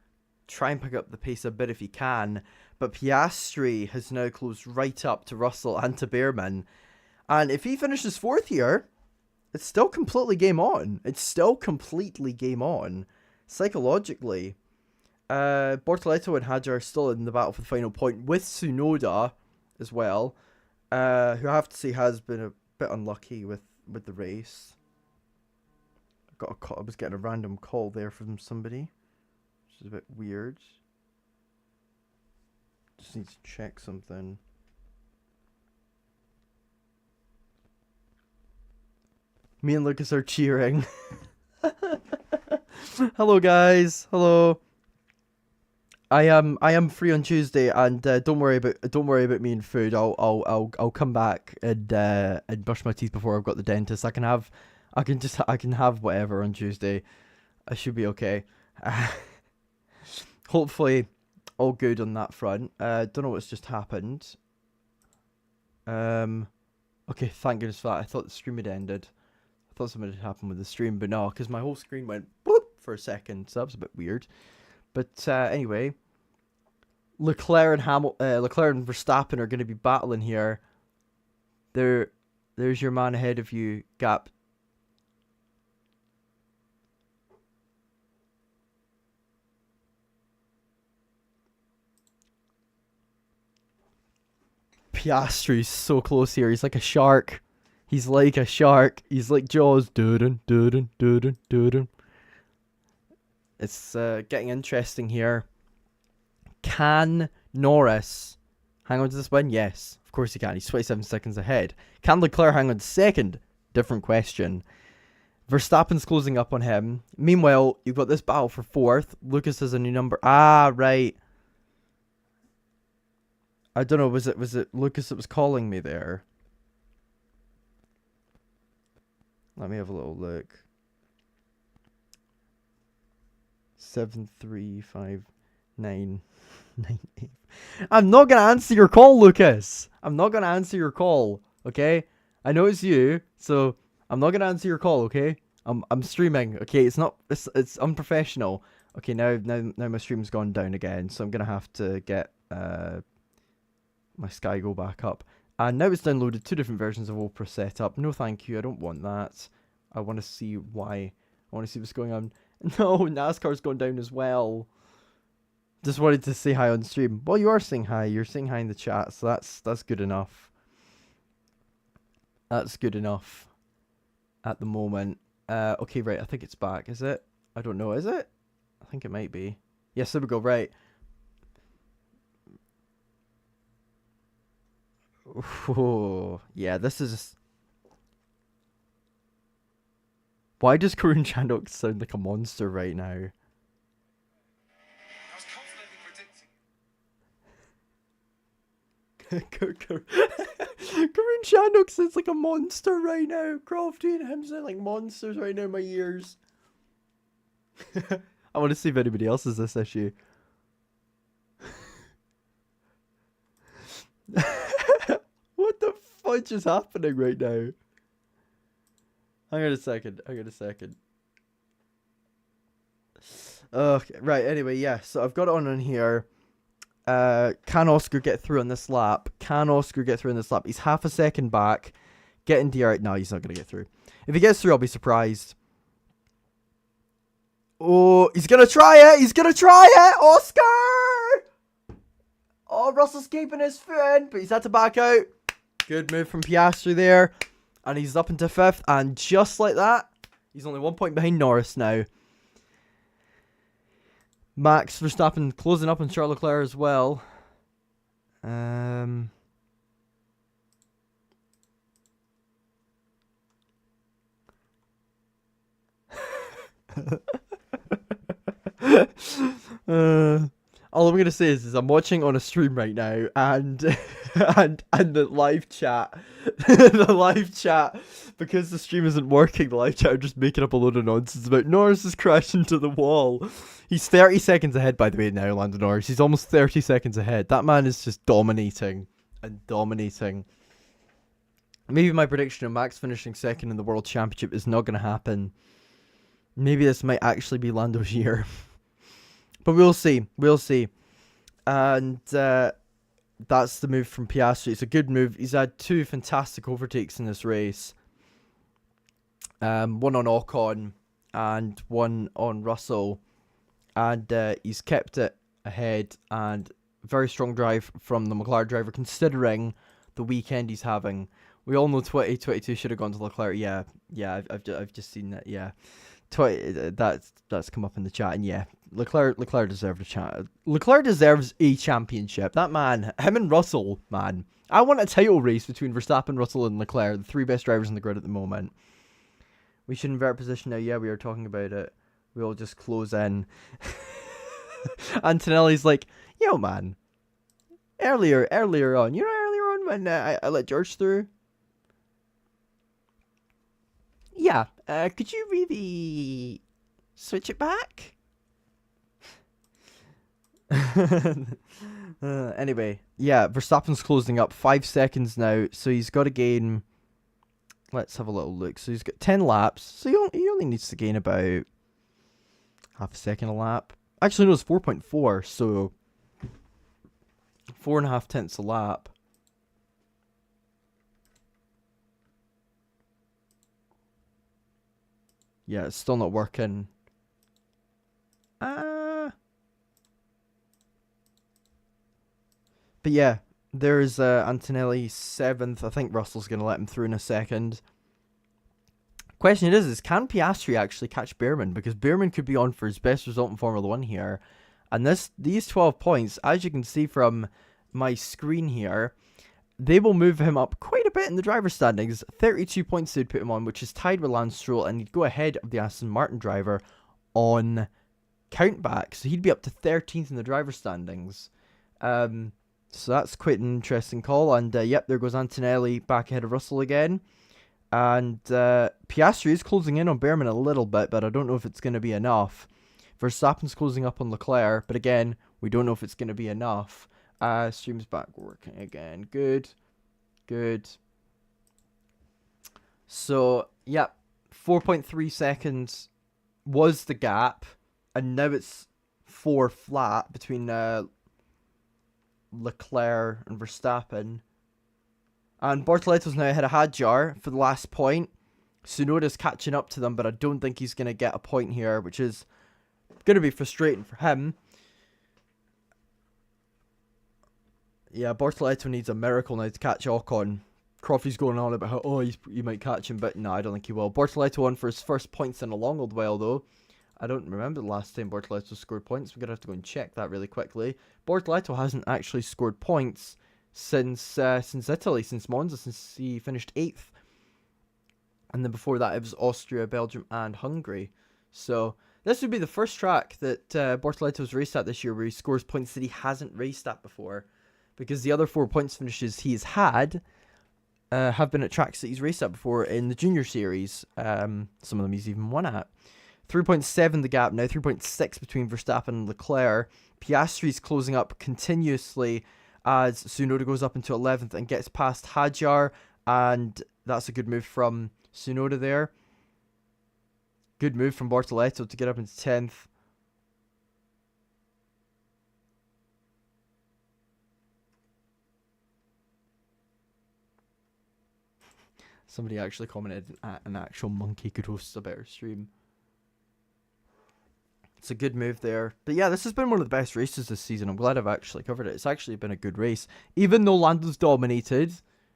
try and pick up the pace a bit if he can. But Piastri has now closed right up to Russell and to Behrman. And if he finishes 4th here, it's still completely game on. It's still completely game on. Psychologically. Bortoleto and Hadjar are still in the battle for the final point with Tsunoda as well. Who I have to say has been a bit unlucky with the race. I was getting a random call there from somebody, which is a bit weird. Just need to check something. Me and Lucas are cheering. Hello guys. Hello. I am free on Tuesday, and don't worry about me and food. I'll come back and brush my teeth before I've got the dentist. I can have whatever on Tuesday. I should be okay. Hopefully, all good on that front. Don't know what's just happened. Okay, thank goodness for that. I thought the stream had ended. I thought something had happened with the stream, but no, because my whole screen went boop for a second, so that was a bit weird. But anyway, Leclerc and Verstappen are going to be battling here. There's your man ahead of you, Gap. Piastri's so close here. He's like a shark. He's like a shark. He's like Jaws. Doo-dun, doo-dun, doo-dun, doo-dun. It's getting interesting here. Can Norris hang on to this win? Yes, of course he can. He's 27 seconds ahead. Can Leclerc hang on to second? Different question. Verstappen's closing up on him. Meanwhile, you've got this battle for 4th. Lucas has a new number. Ah, right. I don't know. Was it Lucas that was calling me there? Let me have a little look. 7359998. I'm not gonna answer your call, Lucas. I'm not gonna answer your call. Okay, I know it's you, so I'm not gonna answer your call. Okay, I'm streaming. Okay, it's unprofessional. Okay, now my stream's gone down again, so I'm gonna have to get my Sky Go back up. And now it's downloaded 2 different versions of Opera setup. No, thank you. I don't want that. I want to see why. I want to see what's going on. No, NASCAR's gone down as well. Just wanted to say hi on stream. Well, you are saying hi. You're saying hi in the chat, so that's good enough. That's good enough at the moment. Okay, right. I think it's back. Is it? I don't know. Is it? I think it might be. Yes, there we go. Right. Oh, yeah, this is... Why does Karun Chandok sound like a monster right now? I was confidently predicting. Karun Chandok sounds like a monster right now. Crofty and him sound like monsters right now in my ears. I want to see if anybody else has this issue. What the fudge is happening right now? Hang on a second. Okay, right, anyway, yeah, so I've got it on here. Can Oscar get through on this lap? He's half a second back. Getting DR. No, he's not going to get through. If he gets through, I'll be surprised. Oh, he's going to try it! Oscar! Oh, Russell's keeping his foot in, but he's had to back out. Good move from Piastri there. And he's up into 5th. And just like that, he's only 1 point behind Norris now. Max Verstappen closing up on Charles Leclerc as well. All I'm gonna say is I'm watching on a stream right now, and and the live chat, the live chat, because the stream isn't working. The live chat are just making up a load of nonsense about Norris has crashed into the wall. He's 30 seconds ahead, by the way. Now, Lando Norris, he's almost 30 seconds ahead. That man is just dominating and dominating. Maybe my prediction of Max finishing second in the World Championship is not gonna happen. Maybe this might actually be Lando's year. But we'll see. We'll see. And that's the move from Piastri. It's a good move. He's had 2 fantastic overtakes in this race. One on Ocon and one on Russell. And he's kept it ahead. And very strong drive from the McLaren driver, considering the weekend he's having. We all know 2022 should have gone to Leclerc. Yeah, I've just seen that. Yeah, that's come up in the chat, and yeah, Leclerc deserved a chat. Leclerc deserves a championship. That man, him and Russell, man. I want a title race between Verstappen, Russell, and Leclerc, the 3 best drivers in the grid at the moment. We should invert position now. Yeah, we were talking about it. We'll just close in. Antonelli's like, yo, man. Earlier on, when I let George through. Yeah, could you really switch it back? Anyway, yeah, Verstappen's closing up 5 seconds now, so he's got to gain. Let's have a little look. So he's got 10 laps, so he only needs to gain about half a second a lap. Actually, no, it's 4.4, so 4.5 tenths a lap. Yeah, it's still not working. But yeah, there's Antonelli 7th. I think Russell's going to let him through in a second. Question is can Piastri actually catch Behrman? Because Behrman could be on for his best result in Formula 1 here. And these 12 points, as you can see from my screen here, they will move him up quite a bit in the driver's standings. 32 points they'd put him on, which is tied with Lance Stroll, and he'd go ahead of the Aston Martin driver on countback. So he'd be up to 13th in the driver's standings. So that's quite an interesting call. And yep, there goes Antonelli back ahead of Russell again. And Piastri is closing in on Behrman a little bit, but I don't know if it's going to be enough. Verstappen's closing up on Leclerc, but again, we don't know if it's going to be enough. Stream's back working again. Good. So, yep, 4.3 seconds was the gap, and now it's 4 flat between Leclerc and Verstappen. And Bortoletto's now ahead of Hadjar for the last point. Tsunoda's catching up to them, but I don't think he's going to get a point here, which is going to be frustrating for him. Yeah, Bortoletto needs a miracle now to catch Ocon. Crawford's going on about how, you might catch him, but no, I don't think he will. Bortoletto on for his first points in a long old while, though. I don't remember the last time Bortoletto scored points. We're going to have to go and check that really quickly. Bortoletto hasn't actually scored points since Italy, since Monza, since he finished 8th. And then before that, it was Austria, Belgium, and Hungary. So this would be the first track that Bortoletto's raced at this year where he scores points that he hasn't raced at before. Because the other 4 points finishes he's had have been at tracks that he's raced at before in the junior series. Some of them he's even won at. 3.7 the gap now, 3.6 between Verstappen and Leclerc. Piastri's closing up continuously as Tsunoda goes up into 11th and gets past Hadjar. And that's a good move from Tsunoda there. Good move from Bortoletto to get up into 10th. Somebody actually commented an actual monkey could host a better stream. It's a good move there. But yeah, this has been one of the best races this season. I'm glad I've actually covered it. It's actually been a good race. Even though Lando's dominated,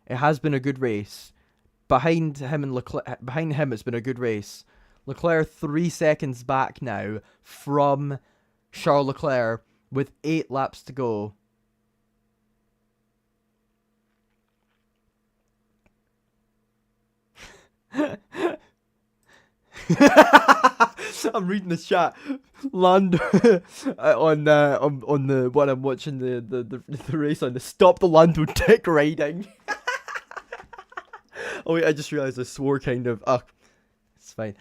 it has been a good race. Behind him and Leclerc, it's been a good race. Leclerc 3 seconds back now from Charles Leclerc with 8 laps to go. I'm reading the chat. Lando on the what I'm watching the race on the stop the Lando dick riding. Oh wait, I just realized I swore kind of. Oh, it's fine.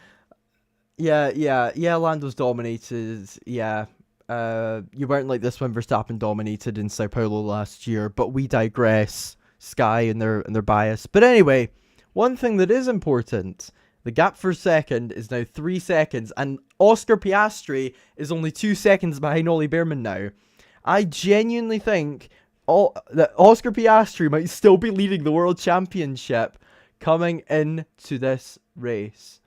Yeah. Lando's dominated. Yeah. You weren't like this when Verstappen dominated in Sao Paulo last year, but we digress. Sky and their bias. But anyway, one thing that is important. The gap for second is now 3 seconds, and Oscar Piastri is only 2 seconds behind Ollie Bearman now. I genuinely think that Oscar Piastri might still be leading the World Championship coming into this race.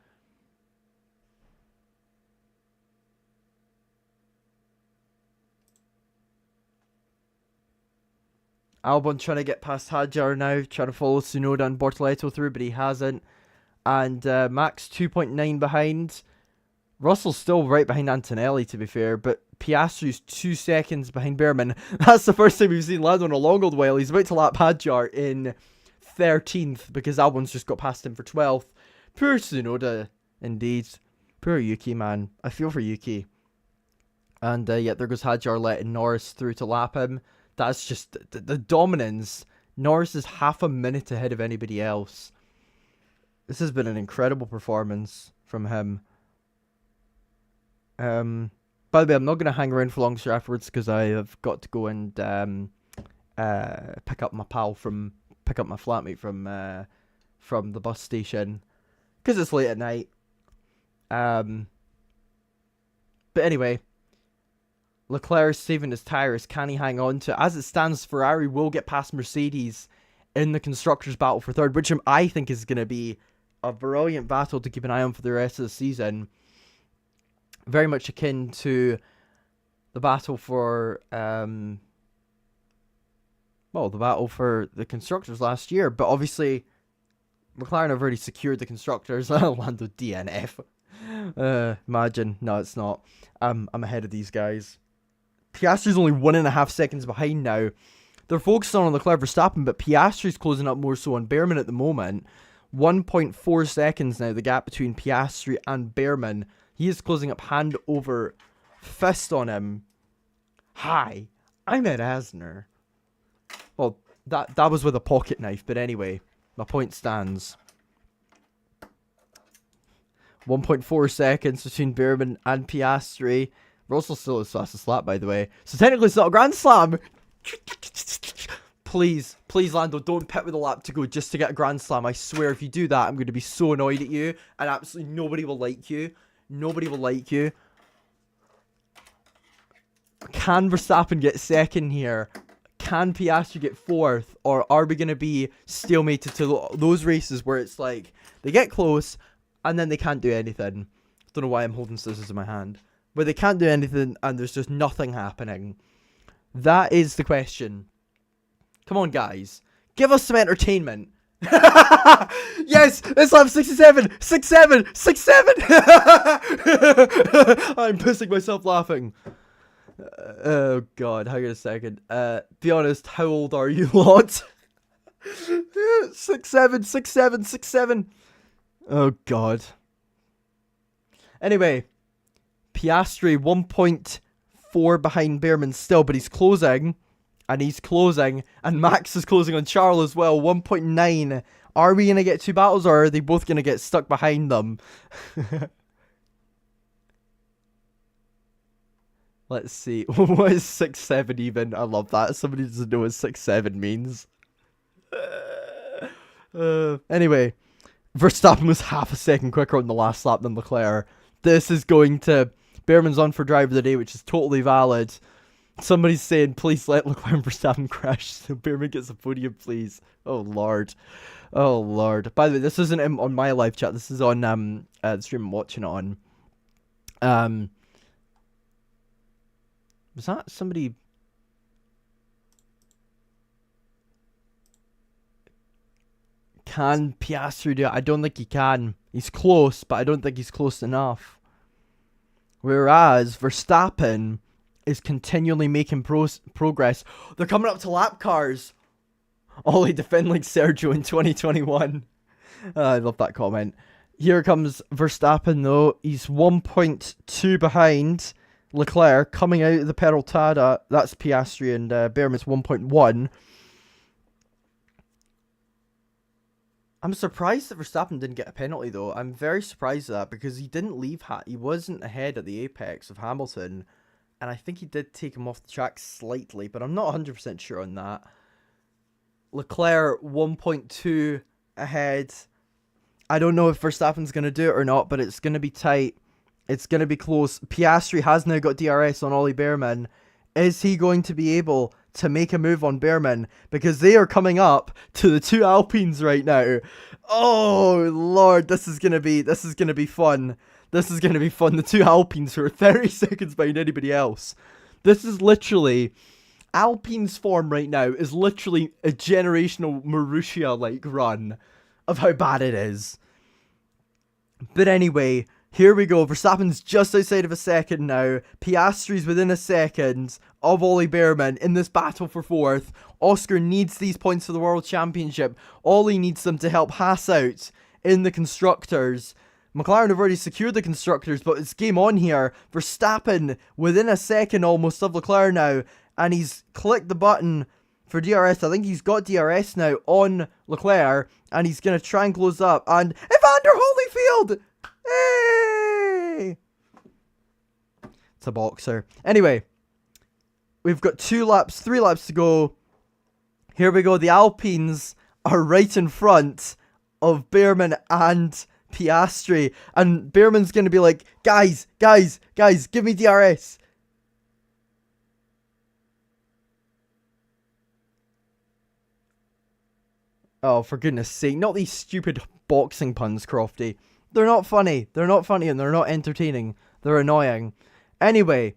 Albon trying to get past Hadjar now, trying to follow Tsunoda and Bortoleto through, but he hasn't. And Max 2.9 behind. Russell's still right behind Antonelli, to be fair, but Piastri's 2 seconds behind Bearman. That's the first time we've seen Lando in a long old while. He's about to lap Hadjar in 13th because Albon's just got past him for 12th. Poor Tsunoda, indeed. Poor Yuki, man. I feel for Yuki. And yeah, there goes Hadjar letting Norris through to lap him. That's just the dominance. Norris is half a minute ahead of anybody else. This has been an incredible performance from him. By the way, I'm not going to hang around for long afterwards because I have got to go and pick up my flatmate from the bus station because it's late at night. But anyway, Leclerc saving his tires. Can he hang on to it? As it stands, Ferrari will get past Mercedes in the constructors' battle for third, which I think is going to be a brilliant battle to keep an eye on for the rest of the season. Very much akin to the battle for the battle for the constructors last year. But obviously, McLaren have already secured the constructors. Lando DNF. Imagine. No, it's not. I'm ahead of these guys. Piastri's only 1.5 seconds behind now. They're focused on Leclerc Verstappen, but Piastri's closing up more so on Bearman at the moment. 1.4 seconds now, the gap between Piastri and Bearman. He is closing up hand over fist on him. Hi, I'm Ed Asner. Well, that was with a pocket knife, but anyway, my point stands. 1.4 seconds between Bearman and Piastri. Russell still his fastest lap, by the way. So technically it's not a Grand Slam. Please, Lando, don't pit with a lap to go just to get a Grand Slam. I swear, if you do that, I'm going to be so annoyed at you. And absolutely nobody will like you. Nobody will like you. Can Verstappen get second here? Can Piastri get fourth? Or are we going to be stalemated to those races where it's like, they get close, and then they can't do anything? Don't know why I'm holding scissors in my hand. Where they can't do anything, and there's just nothing happening. That is the question. Come on, guys. Give us some entertainment. Yes! It's lap 67! 67! 67! I'm pissing myself laughing. Oh, God. Hang on a second. Be honest, how old are you lot? 67, 67, 67. Oh, God. Anyway. Piastri 1.4 behind Bearman still, but he's closing. And he's closing. And Max is closing on Charles as well. 1.9. Are we going to get 2 battles, or are they both going to get stuck behind them? Let's see. What is 6-7 even? I love that. Somebody doesn't know what 6-7 means. Anyway. Verstappen was half a second quicker on the last lap than Leclerc. This is going to... Bearman's on for driver of the day, which is totally valid. Somebody's saying, please let Leclerc and Verstappen crash so Bearman gets a podium, please. Oh, Lord. Oh, Lord. By the way, this isn't on my live chat. This is on the stream I'm watching it on. Was that somebody... Can Piastri do it? I don't think he can. He's close, but I don't think he's close enough. Whereas Verstappen is continually making progress. They're coming up to lap cars. Ollie defend like Sergio in 2021. I love that comment. Here comes Verstappen though. He's 1.2 behind Leclerc coming out of the petrolhead. That's Piastri, and Behrman's 1.1. I'm surprised that Verstappen didn't get a penalty though. I'm very surprised at that because he didn't leave. He wasn't ahead at the apex of Hamilton, and I think he did take him off the track slightly, but I'm not 100% sure on that. Leclerc 1.2 ahead. I don't know if Verstappen's going to do it or not, but it's going to be tight. It's going to be close. Piastri has now got DRS on Ollie Behrman. Is he going to be able to make a move on Behrman? Because they are coming up to the two Alpines right now. Oh, Lord, this is going to be fun. This is going to be fun. The two Alpines who are 30 seconds behind anybody else. This is literally... Alpine's form right now is literally a generational Marussia-like run of how bad it is. But anyway, here we go. Verstappen's just outside of a second now. Piastri's within a second of Ollie Behrman in this battle for fourth. Oscar needs these points for the World Championship. Ollie needs them to help Haas out in the Constructors. McLaren have already secured the Constructors, but it's game on here. Verstappen within a second almost of Leclerc now. And he's clicked the button for DRS. I think he's got DRS now on Leclerc. And he's going to try and close up. And Evander Holyfield! Hey! It's a boxer. Anyway. We've got 3 laps to go. Here we go. The Alpines are right in front of Behrman and Piastri. And Behrman's going to be like, guys, give me DRS. Oh, for goodness sake, not these stupid boxing puns, Crofty. They're not funny. They're not funny and they're not entertaining. They're annoying. Anyway,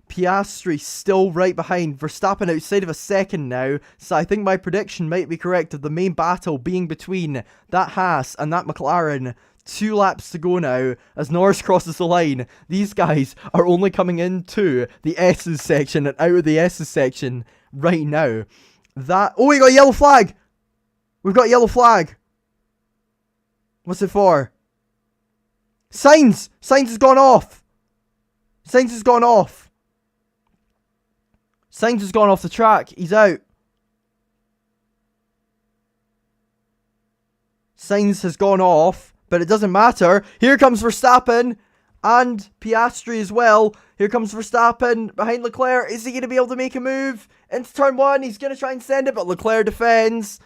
Piastri still right behind. Verstappen outside of a second now. So I think my prediction might be correct of the main battle being between that Haas and that McLaren. 2 laps to go now as Norris crosses the line. These guys are only coming into the S's section and out of the S's section right now. Oh, we got a yellow flag! We've got a yellow flag. What's it for? Sainz! Sainz has gone off! Sainz has gone off! Sainz has gone off the track. He's out. Sainz has gone off, but it doesn't matter. Here comes Verstappen and Piastri as well. Here comes Verstappen behind Leclerc. Is he going to be able to make a move into turn 1? He's going to try and send it, but Leclerc defends.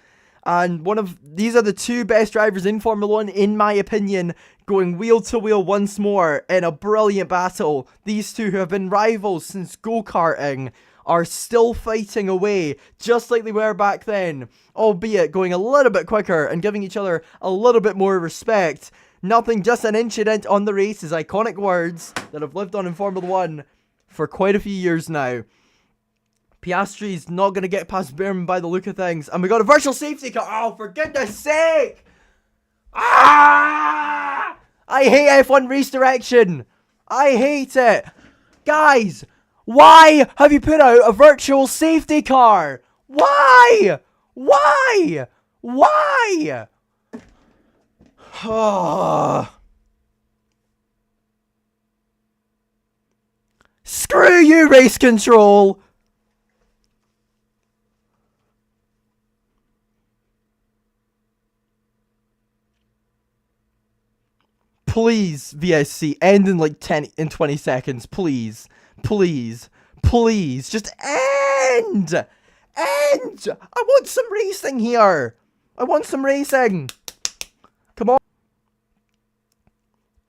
And these are the 2 best drivers in Formula 1, in my opinion, going wheel to wheel once more in a brilliant battle. These 2 who have been rivals since go-karting are still fighting away, just like they were back then, albeit going a little bit quicker and giving each other a little bit more respect. Nothing, just an incident on the races, iconic words that have lived on in Formula 1 for quite a few years now. Piastri's not going to get past Behrman by the look of things. And we got a virtual safety car. Oh, for goodness sake! Ah! I hate F1 race direction. I hate it. Guys, why have you put out a virtual safety car? Why? Why? Why? Screw you, race control. Please, VSC, end in like 20 seconds. Please. Please. Please. Just end. End. I want some racing here. I want some racing. Come on.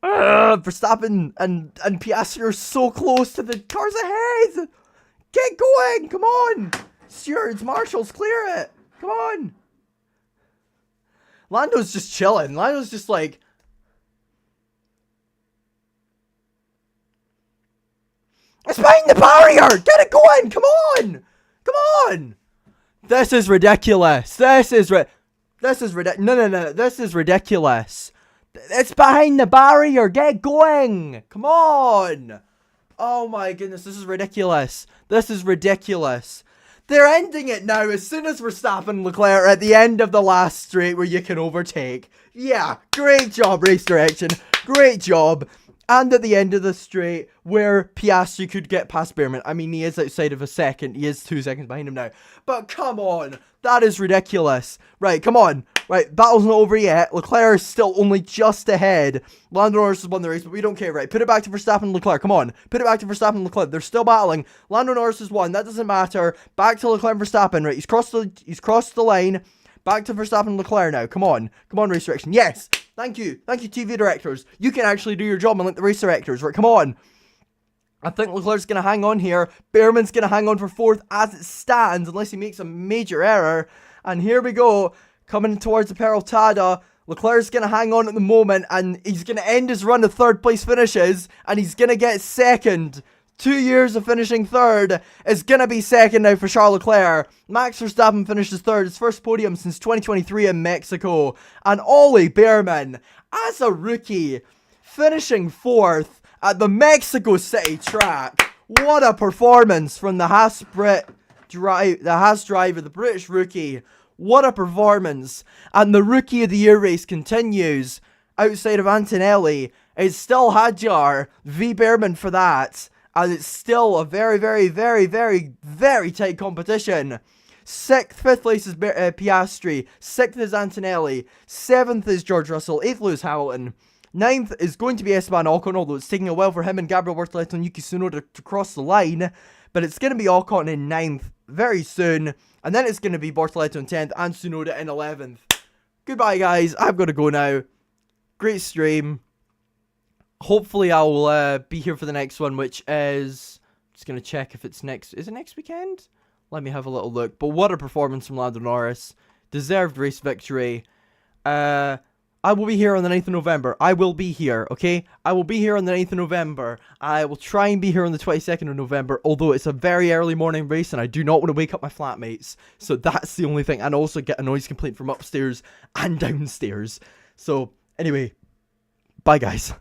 Verstappen and Piastri are so close to the cars ahead. Get going. Come on. Stewards, marshals, clear it. Come on. Lando's just chilling. Lando's just like... It's behind the barrier! Get it going! Come on! Come on! This is ridiculous. This is ridiculous. No. This is ridiculous. It's behind the barrier. Get going! Come on! Oh my goodness, this is ridiculous. This is ridiculous. They're ending it now as soon as Verstappen and Leclerc are at the end of the last straight where you can overtake. Yeah, great job, race direction. Great job. And at the end of the straight where Piastri could get past Behrman. I mean, he is outside of a second. He is 2 seconds behind him now. But come on. That is ridiculous. Right, come on. Right, battle's not over yet. Leclerc is still only just ahead. Lando Norris has won the race, but we don't care. Right, put it back to Verstappen and Leclerc. Come on. Put it back to Verstappen and Leclerc. They're still battling. Lando Norris has won. That doesn't matter. Back to Leclerc and Verstappen. Right, he's crossed the line. Back to Verstappen and Leclerc now. Come on. Come on, race direction. Yes. Thank you. Thank you, TV directors. You can actually do your job and let the race directors. Right, come on. I think Leclerc's going to hang on here. Behrman's going to hang on for fourth as it stands, unless he makes a major error. And here we go. Coming towards the petrolhead. Leclerc's going to hang on at the moment, and he's going to end his run of third place finishes, and he's going to get second. 2 years of finishing third is going to be second now for Charles Leclerc. Max Verstappen finishes third, his first podium since 2023 in Mexico. And Ollie Behrman, as a rookie, finishing fourth at the Mexico City track. What a performance from the Haas driver, the British rookie. What a performance. And the Rookie of the Year race continues. Outside of Antonelli, it's still Hadjar v Behrman for that. And it's still a very, very, very, very, very tight competition. Fifth place is Piastri. Sixth is Antonelli. Seventh is George Russell. Eighth Lewis Hamilton. Ninth is going to be Esteban Ocon, although it's taking a while for him and Gabriel Bortoleto and Yuki Tsunoda to cross the line. But it's going to be Ocon in ninth very soon. And then it's going to be Bortoleto in 10th and Tsunoda in 11th. Goodbye, guys. I've got to go now. Great stream. Hopefully, I'll be here for the next one, which is... Just going to check if it's next... Is it next weekend? Let me have a little look. But what a performance from Lando Norris. Deserved race victory. I will be here on the 9th of November. I will be here, okay? I will be here on the 9th of November. I will try and be here on the 22nd of November, although it's a very early morning race and I do not want to wake up my flatmates. So that's the only thing. And also get a noise complaint from upstairs and downstairs. So, anyway, bye guys.